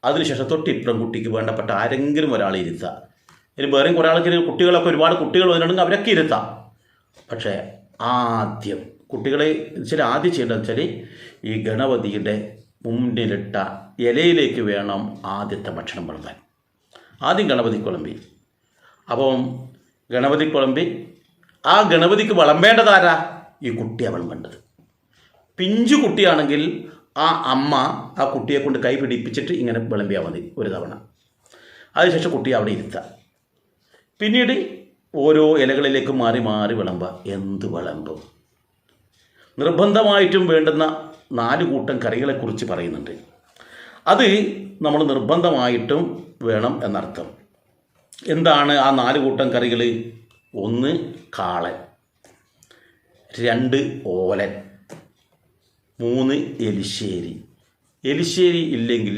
അതിനുശേഷം തൊട്ടിപ്പുറം കുട്ടിക്ക് വേണ്ടപ്പെട്ട ആരെങ്കിലും ഒരാളെ ഇരുത്തുക. ഇനി വേറെയും കുറേ ആൾക്ക് കുട്ടികളൊക്കെ ഒരുപാട് കുട്ടികൾ വന്നിട്ടുണ്ടെങ്കിൽ അവരൊക്കെ ഇരുത്താം. പക്ഷേ ആദ്യം കുട്ടികളെ ആദ്യം ചെയ്യേണ്ടതെന്ന് വെച്ചാൽ ഈ ഗണപതിയുടെ മുന്നിലിട്ട ഇലയിലേക്ക് വേണം ആദ്യത്തെ ഭക്ഷണം വിളമ്പാൻ. ആദ്യം ഗണപതി കുളമ്പി. അപ്പം ഗണപതി കുളമ്പി ആ ഗണപതിക്ക് വിളമ്പേണ്ടതാരാ? ഈ കുട്ടിയാണ് വിളമ്പേണ്ടത്. പിഞ്ചു കുട്ടിയാണെങ്കിൽ ആ അമ്മ ആ കുട്ടിയെ കൊണ്ട് കൈ പിടിപ്പിച്ചിട്ട് ഇങ്ങനെ വിളമ്പിയാൽ മതി ഒരു തവണ. അതിനുശേഷം കുട്ടിയെ അവിടെ ഇരുത്തുക. പിന്നീട് ഓരോ ഇലകളിലേക്ക് മാറി മാറി വിളമ്പുക. എന്ത് വിളമ്പും? നിർബന്ധമായിട്ടും വേണ്ടുന്ന 4 കൂട്ടം കറികളെക്കുറിച്ച് പറയുന്നുണ്ട്. അത് നമ്മൾ നിർബന്ധമായിട്ടും വേണം എന്നർത്ഥം. എന്താണ് ആ 4 കൂട്ടം കറികൾ? 1 കാളൻ, 2 ഓലൻ, 3 എലിശ്ശേരി. എലിശ്ശേരി ഇല്ലെങ്കിൽ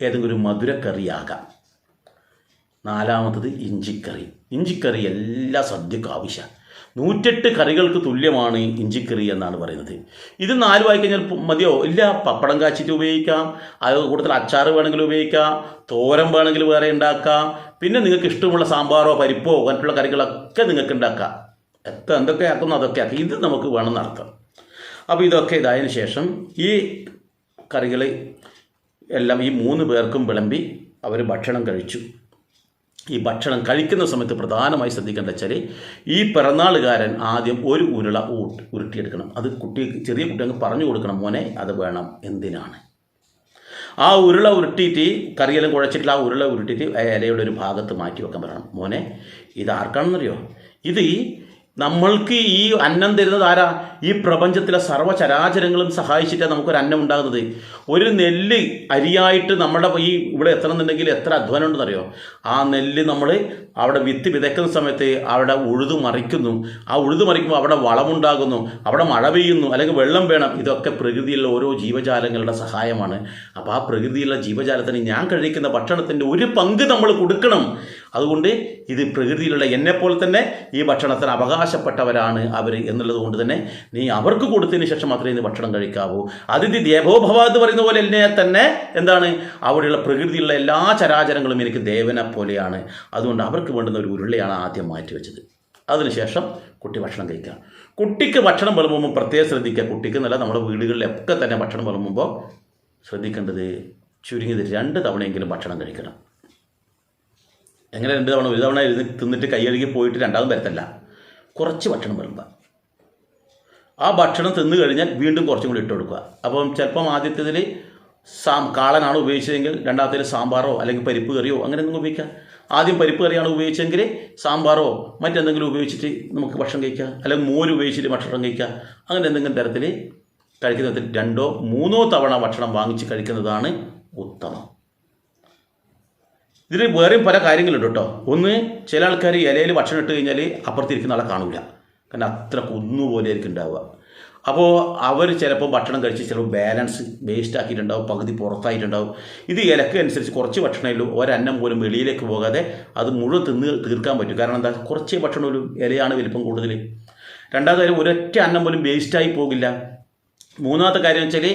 ഏതെങ്കിലും ഒരു മധുരക്കറിയാകാം. 4മത്തത് ഇഞ്ചിക്കറി. ഇഞ്ചിക്കറി എല്ലാ സദ്യക്കും ആവശ്യമാണ്. 108 കറികൾക്ക് തുല്യമാണ് ഇഞ്ചിക്കറി എന്നാണ് പറയുന്നത്. ഇത് 4 വായിക്കഴിഞ്ഞാൽ മതിയോ? ഇല്ല, പപ്പടം കാച്ചിട്ട് ഉപയോഗിക്കാം, അത് കൂടുതൽ അച്ചാർ വേണമെങ്കിൽ ഉപയോഗിക്കാം, തോരൻ വേണമെങ്കിൽ വേറെ ഉണ്ടാക്കാം, പിന്നെ നിങ്ങൾക്ക് ഇഷ്ടമുള്ള സാമ്പാറോ പരിപ്പോ അങ്ങനെയുള്ള കറികളൊക്കെ നിങ്ങൾക്ക് ഉണ്ടാക്കാം. എന്തൊക്കെ ആക്കുന്നു അതൊക്കെ ആക്കി. ഇത് നമുക്ക് വേണമെന്നർത്ഥം. അപ്പോൾ ഇതൊക്കെ ഇതായതിനു ശേഷം ഈ കറികൾ എല്ലാം ഈ 3 പേർക്കും വിളമ്പി അവർ ഭക്ഷണം കഴിച്ചു. ഈ ഭക്ഷണം കഴിക്കുന്ന സമയത്ത് പ്രധാനമായി ശ്രദ്ധിക്കേണ്ട വെച്ചാൽ ഈ പിറന്നാളുകാരൻ ആദ്യം ഒരു ഉരുള ഉരുട്ടിയെടുക്കണം. അത് ചെറിയ കുട്ടി അങ്ങ് പറഞ്ഞു കൊടുക്കണം, മോനെ അത് വേണം. എന്തിനാണ്? ആ ഉരുള ഉരുട്ടിയിട്ട് കറിയെല്ലാം കുഴച്ചിട്ട് ആ ഉരുള ഉരുട്ടിയിട്ട് ഇലയുടെ ഒരു ഭാഗത്ത് മാറ്റി വെക്കാൻ പറയണം. മോനെ ഇത് ആർക്കാണെന്നറിയോ? ഇത് നമ്മൾക്ക് ഈ അന്നം തരുന്നത് ആരാ? ഈ പ്രപഞ്ചത്തിലെ സർവ്വചരാചരങ്ങളും സഹായിച്ചിട്ടാണ് നമുക്കൊരു അന്നം ഉണ്ടാകുന്നത്. ഒരു നെല്ല് അരിയായിട്ട് നമ്മുടെ ഇവിടെ എത്തണമെന്നുണ്ടെങ്കിൽ എത്ര അധ്വാനം ഉണ്ടെന്നറിയോ? ആ നെല്ല് നമ്മൾ അവിടെ വിത്ത് വിതയ്ക്കുന്ന സമയത്ത് അവിടെ ഉഴുതു മറിക്കുന്നു. ആ ഉഴുതു മറിക്കുമ്പോൾ അവിടെ വളമുണ്ടാകുന്നു, അവിടെ മഴ പെയ്യുന്നു, അല്ലെങ്കിൽ വെള്ളം വേണം. ഇതൊക്കെ പ്രകൃതിയിലുള്ള ഓരോ ജീവജാലങ്ങളുടെ സഹായമാണ്. അപ്പോൾ ആ പ്രകൃതിയിലുള്ള ജീവജാലത്തിന് ഞാൻ കഴിക്കുന്ന ഭക്ഷണത്തിൻ്റെ ഒരു പങ്ക് നമ്മൾ കൊടുക്കണം. അതുകൊണ്ട് ഇത് പ്രകൃതിയിലുള്ള എന്നെപ്പോലെ തന്നെ ഈ ഭക്ഷണത്തിന് അവകാശപ്പെട്ടവരാണ് അവർ എന്നുള്ളത് കൊണ്ട് തന്നെ നീ അവർക്ക് കൊടുത്തതിന് ശേഷം മാത്രമേ ഇത് ഭക്ഷണം കഴിക്കാവൂ. അതിഥി ദേവോഭവ എന്ന് പറയുന്ന പോലെ എന്നെ തന്നെ എന്താണ് അവിടെയുള്ള പ്രകൃതിയിലുള്ള എല്ലാ ചരാചരങ്ങളും എനിക്ക് ദേവനെ പോലെയാണ്. അതുകൊണ്ട് അവർക്ക് വേണ്ടുന്ന ഒരു ഉരുളയാണ് ആദ്യം മാറ്റി വെച്ചത്. അതിനുശേഷം കുട്ടി ഭക്ഷണം കഴിക്കുക. കുട്ടിക്ക് ഭക്ഷണം വിളമ്പുമ്പോൾ പ്രത്യേകം ശ്രദ്ധിക്കുക. കുട്ടിക്ക് നല്ല നമ്മുടെ വീടുകളിലൊക്കെ തന്നെ ഭക്ഷണം വിളമ്പുമ്പോൾ ശ്രദ്ധിക്കേണ്ടത് ചുരുങ്ങിയത് 2 തവണയെങ്കിലും ഭക്ഷണം കഴിക്കണം. എങ്ങനെ 2 തവണ? ഒരു തവണ തിന്നിട്ട് കൈയഴുകി പോയിട്ട് രണ്ടാമതും വരത്തല്ല. കുറച്ച് ഭക്ഷണം വിളമ്പുക. ആ ഭക്ഷണം തിന്നു കഴിഞ്ഞാൽ വീണ്ടും കുറച്ചും കൂടി ഇട്ട് കൊടുക്കുക. അപ്പം ചിലപ്പം ആദ്യത്തേതിൽ കാളനാണ് ഉപയോഗിച്ചതെങ്കിൽ രണ്ടാമത്തേതിൽ സാമ്പാറോ അല്ലെങ്കിൽ പരിപ്പ് കറിയോ അങ്ങനെ എന്തെങ്കിലും ഉപയോഗിക്കാം. ആദ്യം പരിപ്പ് കറിയാണ് ഉപയോഗിച്ചെങ്കിൽ സാമ്പാറോ മറ്റെന്തെങ്കിലും ഉപയോഗിച്ചിട്ട് നമുക്ക് ഭക്ഷണം കഴിക്കാം, അല്ലെങ്കിൽ മോര് ഉപയോഗിച്ചിട്ട് ഭക്ഷണം കഴിക്കാം. അങ്ങനെ എന്തെങ്കിലും തരത്തിൽ കഴിക്കുന്നതിൽ 2ഓ 3ഓ തവണ ഭക്ഷണം വാങ്ങിച്ച് കഴിക്കുന്നതാണ് ഉത്തമം. ഇതിൽ വേറെയും പല കാര്യങ്ങളുണ്ട് കേട്ടോ. ഒന്ന്, ചില ആൾക്കാർ ഇലയിൽ ഭക്ഷണം ഇട്ട് കഴിഞ്ഞാൽ അപ്പുറത്തിരിക്കുന്ന ആളെ കാണില്ല. കാരണം അത്ര കുന്നുപോലെ ആയിരിക്കും ഉണ്ടാവുക. അപ്പോൾ അവർ ചിലപ്പോൾ ഭക്ഷണം കഴിച്ച് ചിലപ്പോൾ ബാലൻസ് വേസ്റ്റ് ആക്കിയിട്ടുണ്ടാവും, പകുതി പുറത്തായിട്ടുണ്ടാവും. ഇത് ഇലക്ക് അനുസരിച്ച് കുറച്ച് ഭക്ഷണമല്ലോ ഒരന്നം പോലും വെളിയിലേക്ക് പോകാതെ അത് മുഴുവൻ തിന്ന് തീർക്കാൻ പറ്റും. കാരണം എന്താ, കുറച്ച് ഭക്ഷണം ഒരു ഇലയാണ് വലിപ്പം കൂടുതൽ. രണ്ടാമത്തെ കാര്യം, ഒരൊറ്റ അന്നം പോലും വേസ്റ്റായി പോകില്ല. മൂന്നാമത്തെ കാര്യം വെച്ചാൽ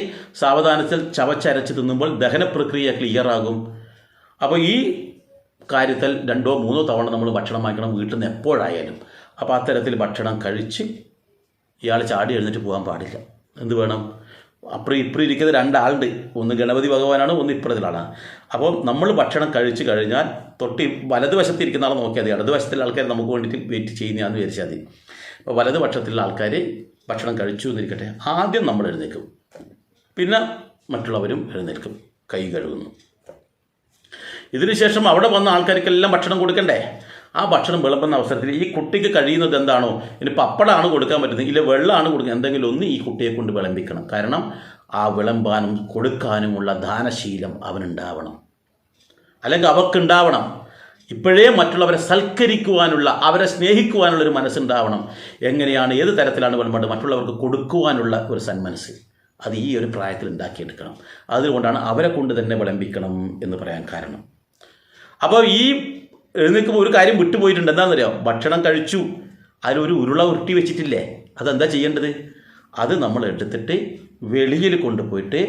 സാവധാനത്തിൽ ചവച്ചരച്ച് തിന്നുമ്പോൾ ദഹന പ്രക്രിയ ക്ലിയർ ആകും. അപ്പോൾ ഈ കാര്യത്തിൽ 2ഓ 3ഓ തവണ നമ്മൾ ഭക്ഷണം വാങ്ങിക്കണം വീട്ടിൽ നിന്ന് എപ്പോഴായാലും. അപ്പോൾ അത്തരത്തിൽ ഭക്ഷണം കഴിച്ച് ഇയാൾ ചാടി എഴുന്നേറ്റ് പോകാൻ പാടില്ല. എന്ത് വേണം? അപ്പുറം ഇപ്പുറം ഇരിക്കുന്ന 2 ആളുണ്ട്. ഒന്ന് ഗണപതി ഭഗവാനാണ്, ഒന്ന് ഇപ്പുറത്തിലാണ്. അപ്പോൾ നമ്മൾ ഭക്ഷണം കഴിച്ച് കഴിഞ്ഞാൽ തൊട്ട് വലതുവശത്തിരിക്കുന്ന ആളെ നോക്കിയാൽ മതി. ഇടതുവശത്തിലെ ആൾക്കാർ നമുക്ക് വേണ്ടിയിട്ട് വെയിറ്റ് ചെയ്യുന്നതാണെന്ന് വിചാരിച്ചാൽ മതി. അപ്പോൾ വലതുപക്ഷത്തിലുള്ള ആൾക്കാർ ഭക്ഷണം കഴിച്ചു എന്നിരിക്കട്ടെ, ആദ്യം നമ്മൾ എഴുന്നേൽക്കും, പിന്നെ മറ്റുള്ളവരും എഴുന്നേൽക്കും, കൈ കഴുകുന്നു. ഇതിനുശേഷം അവിടെ വന്ന ആൾക്കാർക്കെല്ലാം ഭക്ഷണം കൊടുക്കണ്ടേ? ആ ഭക്ഷണം വിളമ്പുന്ന അവസരത്തിൽ ഈ കുട്ടിക്ക് കഴിയുന്നത് എന്താണോ, ഇനി പപ്പടമാണ് കൊടുക്കാൻ പറ്റുന്നത്, ഇല്ല വെള്ളമാണ് കൊടുക്കുക, എന്തെങ്കിലും ഒന്ന് ഈ കുട്ടിയെ കൊണ്ട് വിളമ്പിക്കണം. കാരണം ആ വിളമ്പാനും കൊടുക്കാനുമുള്ള ദാനശീലം അവനുണ്ടാവണം, അല്ലെങ്കിൽ അവർക്കുണ്ടാവണം. ഇപ്പോഴേ മറ്റുള്ളവരെ സൽക്കരിക്കുവാനുള്ള, അവരെ സ്നേഹിക്കുവാനുള്ള ഒരു മനസ്സുണ്ടാവണം. എങ്ങനെയാണ്, ഏത് തരത്തിലാണ് വേണ്ടത് മറ്റുള്ളവർക്ക് കൊടുക്കുവാനുള്ള ഒരു സന്മനസ്സ്, അത് ഈ ഒരു പ്രായത്തിൽ ഉണ്ടാക്കിയെടുക്കണം. അതുകൊണ്ടാണ് അവരെ കൊണ്ട് തന്നെ വിളമ്പിക്കണം എന്ന് പറയാൻ കാരണം. അപ്പോൾ ഈ എഴുന്നേൽക്കുമ്പോൾ ഒരു കാര്യം വിട്ടുപോയിട്ടുണ്ട്. എന്താണെന്നറിയാം? ഭക്ഷണം കഴിച്ചു, അതിലൊരു ഉരുള ഉരുട്ടി വെച്ചിട്ടില്ലേ, അതെന്താ ചെയ്യേണ്ടത്? അത് നമ്മൾ എടുത്തിട്ട് വെളിയിൽ കൊണ്ടുപോയിട്ട്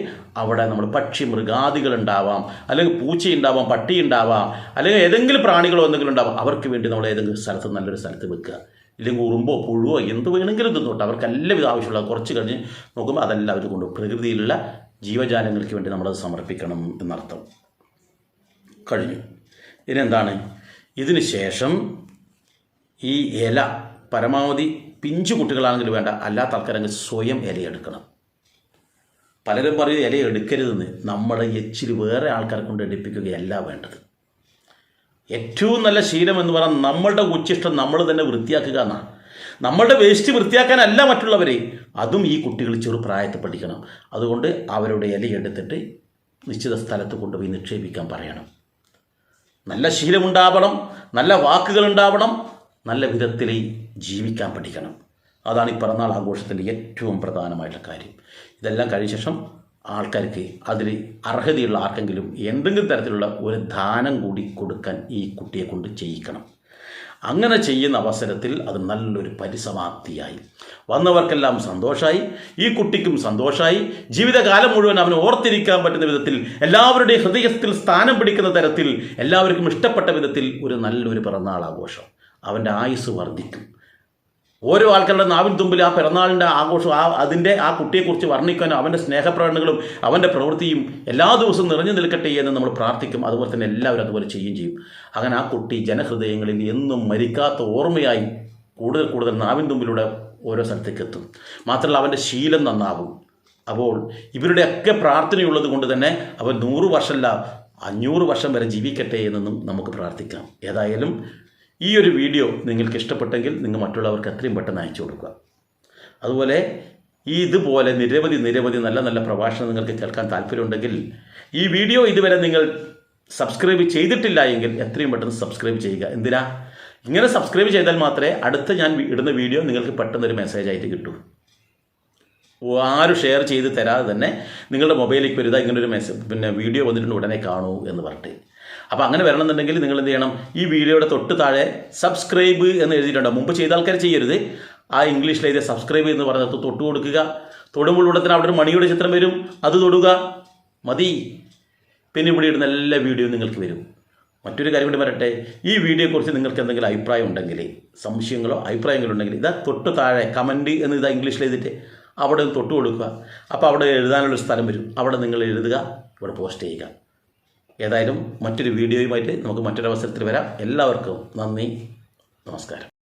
അവിടെ നമ്മൾ പക്ഷി മൃഗാദികളുണ്ടാവാം, അല്ലെങ്കിൽ പൂച്ചയുണ്ടാവാം, പട്ടിയുണ്ടാവാം, അല്ലെങ്കിൽ ഏതെങ്കിലും പ്രാണികളോ എന്തെങ്കിലും ഉണ്ടാവാം, അവർക്ക് വേണ്ടി നമ്മൾ ഏതെങ്കിലും സ്ഥലത്ത് നല്ലൊരു സ്ഥലത്ത് വെക്കുക. ഇല്ലെങ്കിൽ ഉറുമ്പോ പുഴുവോ എന്ത് വേണമെങ്കിലും തിന്നോട്ടെ, അവർക്ക് എല്ലാവിധ ആവശ്യമുള്ള കുറച്ച് കഴിഞ്ഞ് നോക്കുമ്പോൾ അതെല്ലാം അവർ കൊണ്ട് പ്രകൃതിയിലുള്ള ജീവജാലങ്ങൾക്ക് വേണ്ടി നമ്മളത് സമർപ്പിക്കണം എന്നർത്ഥം. കഴിഞ്ഞു. ഇതെന്താണ്? ഇതിന് ശേഷം ഈ ഇല പരമാവധി പിഞ്ചു കുട്ടികളാണെങ്കിൽ വേണ്ട, അല്ലാത്ത ആൾക്കാരെങ്കിൽ സ്വയം ഇലയെടുക്കണം. പലരും പറയും ഇല എടുക്കരുതെന്ന്. നമ്മുടെ എച്ചിൽ വേറെ ആൾക്കാരെ കൊണ്ട് എടുപ്പിക്കുകയല്ല വേണ്ടത്. ഏറ്റവും നല്ല ശീലം എന്ന് പറഞ്ഞാൽ നമ്മളുടെ ഉച്ചിഷ്ടം നമ്മൾ തന്നെ വൃത്തിയാക്കുക എന്നാണ്. നമ്മളുടെ വേസ്റ്റ് വൃത്തിയാക്കാനല്ല മറ്റുള്ളവരെ. അതും ഈ കുട്ടികൾ ചെറുപ്രായത്തിൽ പഠിക്കണം. അതുകൊണ്ട് അവരുടെ ഇലയെടുത്തിട്ട് നിശ്ചിത സ്ഥലത്ത് കൊണ്ടുപോയി നിക്ഷേപിക്കാൻ പറയണം. നല്ല ശീലമുണ്ടാവണം, നല്ല വാക്കുകളുണ്ടാവണം, നല്ല വിധത്തിൽ ജീവിക്കാൻ പഠിക്കണം. അതാണ് ഈ പിറന്നാൾ ആഘോഷത്തിൻ്റെ ഏറ്റവും പ്രധാനമായിട്ടുള്ള കാര്യം. ഇതെല്ലാം കഴിഞ്ഞ ശേഷം ആൾക്കാർക്ക് അതിൽ അർഹതയുള്ള ആർക്കെങ്കിലും എന്തെങ്കിലും തരത്തിലുള്ള ഒരു ദാനം കൂടി കൊടുക്കാൻ ഈ കുട്ടിയെ കൊണ്ട് ചെയ്യിക്കണം. അങ്ങനെ ചെയ്യുന്ന അവസരത്തിൽ അത് നല്ലൊരു പരിസമാപ്തിയായി, വന്നവർക്കെല്ലാം സന്തോഷമായി, ഈ കുട്ടിക്കും സന്തോഷമായി, ജീവിതകാലം മുഴുവൻ അവന് ഓർത്തിരിക്കാൻ പറ്റുന്ന വിധത്തിൽ, എല്ലാവരുടെയും ഹൃദയത്തിൽ സ്ഥാനം പിടിക്കുന്ന തരത്തിൽ, എല്ലാവർക്കും ഇഷ്ടപ്പെട്ട വിധത്തിൽ ഒരു നല്ലൊരു പിറന്നാൾ ആഘോഷം. അവൻ്റെ ആയുസ് വർദ്ധിക്കും. ഓരോ ആൾക്കാരുടെ നാവിൻ തുമ്പിൽ ആ പിറന്നാളിൻ്റെ ആഘോഷം, ആ കുട്ടിയെക്കുറിച്ച് വർണ്ണിക്കാനും അവൻ്റെ സ്നേഹപ്രകടനങ്ങളും അവൻ്റെ പ്രവൃത്തിയും എല്ലാ ദിവസവും നിറഞ്ഞു നിൽക്കട്ടെ എന്ന് നമ്മൾ പ്രാർത്ഥിക്കും. അതുപോലെ തന്നെ എല്ലാവരും അതുപോലെ ചെയ്യുകയും ചെയ്യും. അങ്ങനെ ആ കുട്ടി ജനഹൃദയങ്ങളിൽ എന്നും മരിക്കാത്ത ഓർമ്മയായി കൂടുതൽ കൂടുതൽ നാവിൻ തുമ്പിലൂടെ ഓരോ സ്ഥലത്തേക്ക് എത്തും. മാത്രമല്ല അവൻ്റെ ശീലം നന്നാവും. അപ്പോൾ ഇവരുടെയൊക്കെ പ്രാർത്ഥനയുള്ളത് കൊണ്ട് തന്നെ അവൻ 100 വർഷമല്ല 500 വർഷം വരെ ജീവിക്കട്ടെ എന്നും നമുക്ക് പ്രാർത്ഥിക്കാം. ഏതായാലും ഈ ഒരു വീഡിയോ നിങ്ങൾക്ക് ഇഷ്ടപ്പെട്ടെങ്കിൽ നിങ്ങൾ മറ്റുള്ളവർക്ക് എത്രയും പെട്ടെന്ന് അയച്ചു കൊടുക്കുക. അതുപോലെ ഇതുപോലെ നിരവധി നല്ല നല്ല പ്രഭാഷണം നിങ്ങൾക്ക് കേൾക്കാൻ താല്പര്യമുണ്ടെങ്കിൽ ഈ വീഡിയോ ഇതുവരെ നിങ്ങൾ സബ്സ്ക്രൈബ് ചെയ്തിട്ടില്ല എങ്കിൽ എത്രയും പെട്ടെന്ന് സബ്സ്ക്രൈബ് ചെയ്യുക. എന്തിനാ? ഇങ്ങനെ സബ്സ്ക്രൈബ് ചെയ്താൽ മാത്രമേ അടുത്ത ഞാൻ ഇടുന്ന വീഡിയോ നിങ്ങൾക്ക് പെട്ടെന്നൊരു മെസ്സേജായിട്ട് കിട്ടൂ. ആരും ഷെയർ ചെയ്ത് തരാതെ തന്നെ നിങ്ങളുടെ മൊബൈലിലേക്ക് വരുക, ഇങ്ങനൊരു വീഡിയോ വന്നിട്ടുണ്ട് ഉടനെ കാണൂ എന്ന് പറഞ്ഞിട്ട്. അപ്പോൾ അങ്ങനെ വരണമെന്നുണ്ടെങ്കിൽ നിങ്ങൾ എന്ത് ചെയ്യണം? ഈ വീഡിയോയുടെ തൊട്ട് താഴെ സബ്സ്ക്രൈബ് എന്ന് എഴുതിയിട്ടുണ്ടോ? മുമ്പ് ചെയ്ത ആൾക്കാർ ചെയ്യരുത്. ആ ഇംഗ്ലീഷിൽ എഴുതിയ സബ്സ്ക്രൈബ് എന്ന് പറഞ്ഞത് തൊട്ട് കൊടുക്കുക. തൊടുമ്പോൾ ഉടനെ അവിടെ ഒരു മണിയുടെ ചിത്രം വരും, അത് തൊടുക മതി. പിന്നെ ഇവിടെ ഇടുന്ന എല്ലാ വീഡിയോയും നിങ്ങൾക്ക് വരും. മറ്റൊരു കാര്യം കൂടി പറയട്ടെ, ഈ വീഡിയോയെക്കുറിച്ച് നിങ്ങൾക്ക് എന്തെങ്കിലും അഭിപ്രായം ഉണ്ടെങ്കിൽ, സംശയങ്ങളോ അഭിപ്രായങ്ങളോ ഉണ്ടെങ്കിൽ ഇതാ തൊട്ട് താഴെ കമൻറ്റ് എന്ന് ഇതാ ഇംഗ്ലീഷിൽ എഴുതിയിട്ട് അവിടെ തൊട്ട് കൊടുക്കുക. അപ്പോൾ അവിടെ എഴുതാനുള്ളൊരു സ്ഥലം വരും, അവിടെ നിങ്ങൾ എഴുതുക, ഇവിടെ പോസ്റ്റ് ചെയ്യുക. ഏതായാലും മറ്റൊരു വീഡിയോയുമായിട്ട് നമുക്ക് മറ്റൊരവസരത്തിൽ വരാം. എല്ലാവർക്കും നന്ദി, നമസ്കാരം.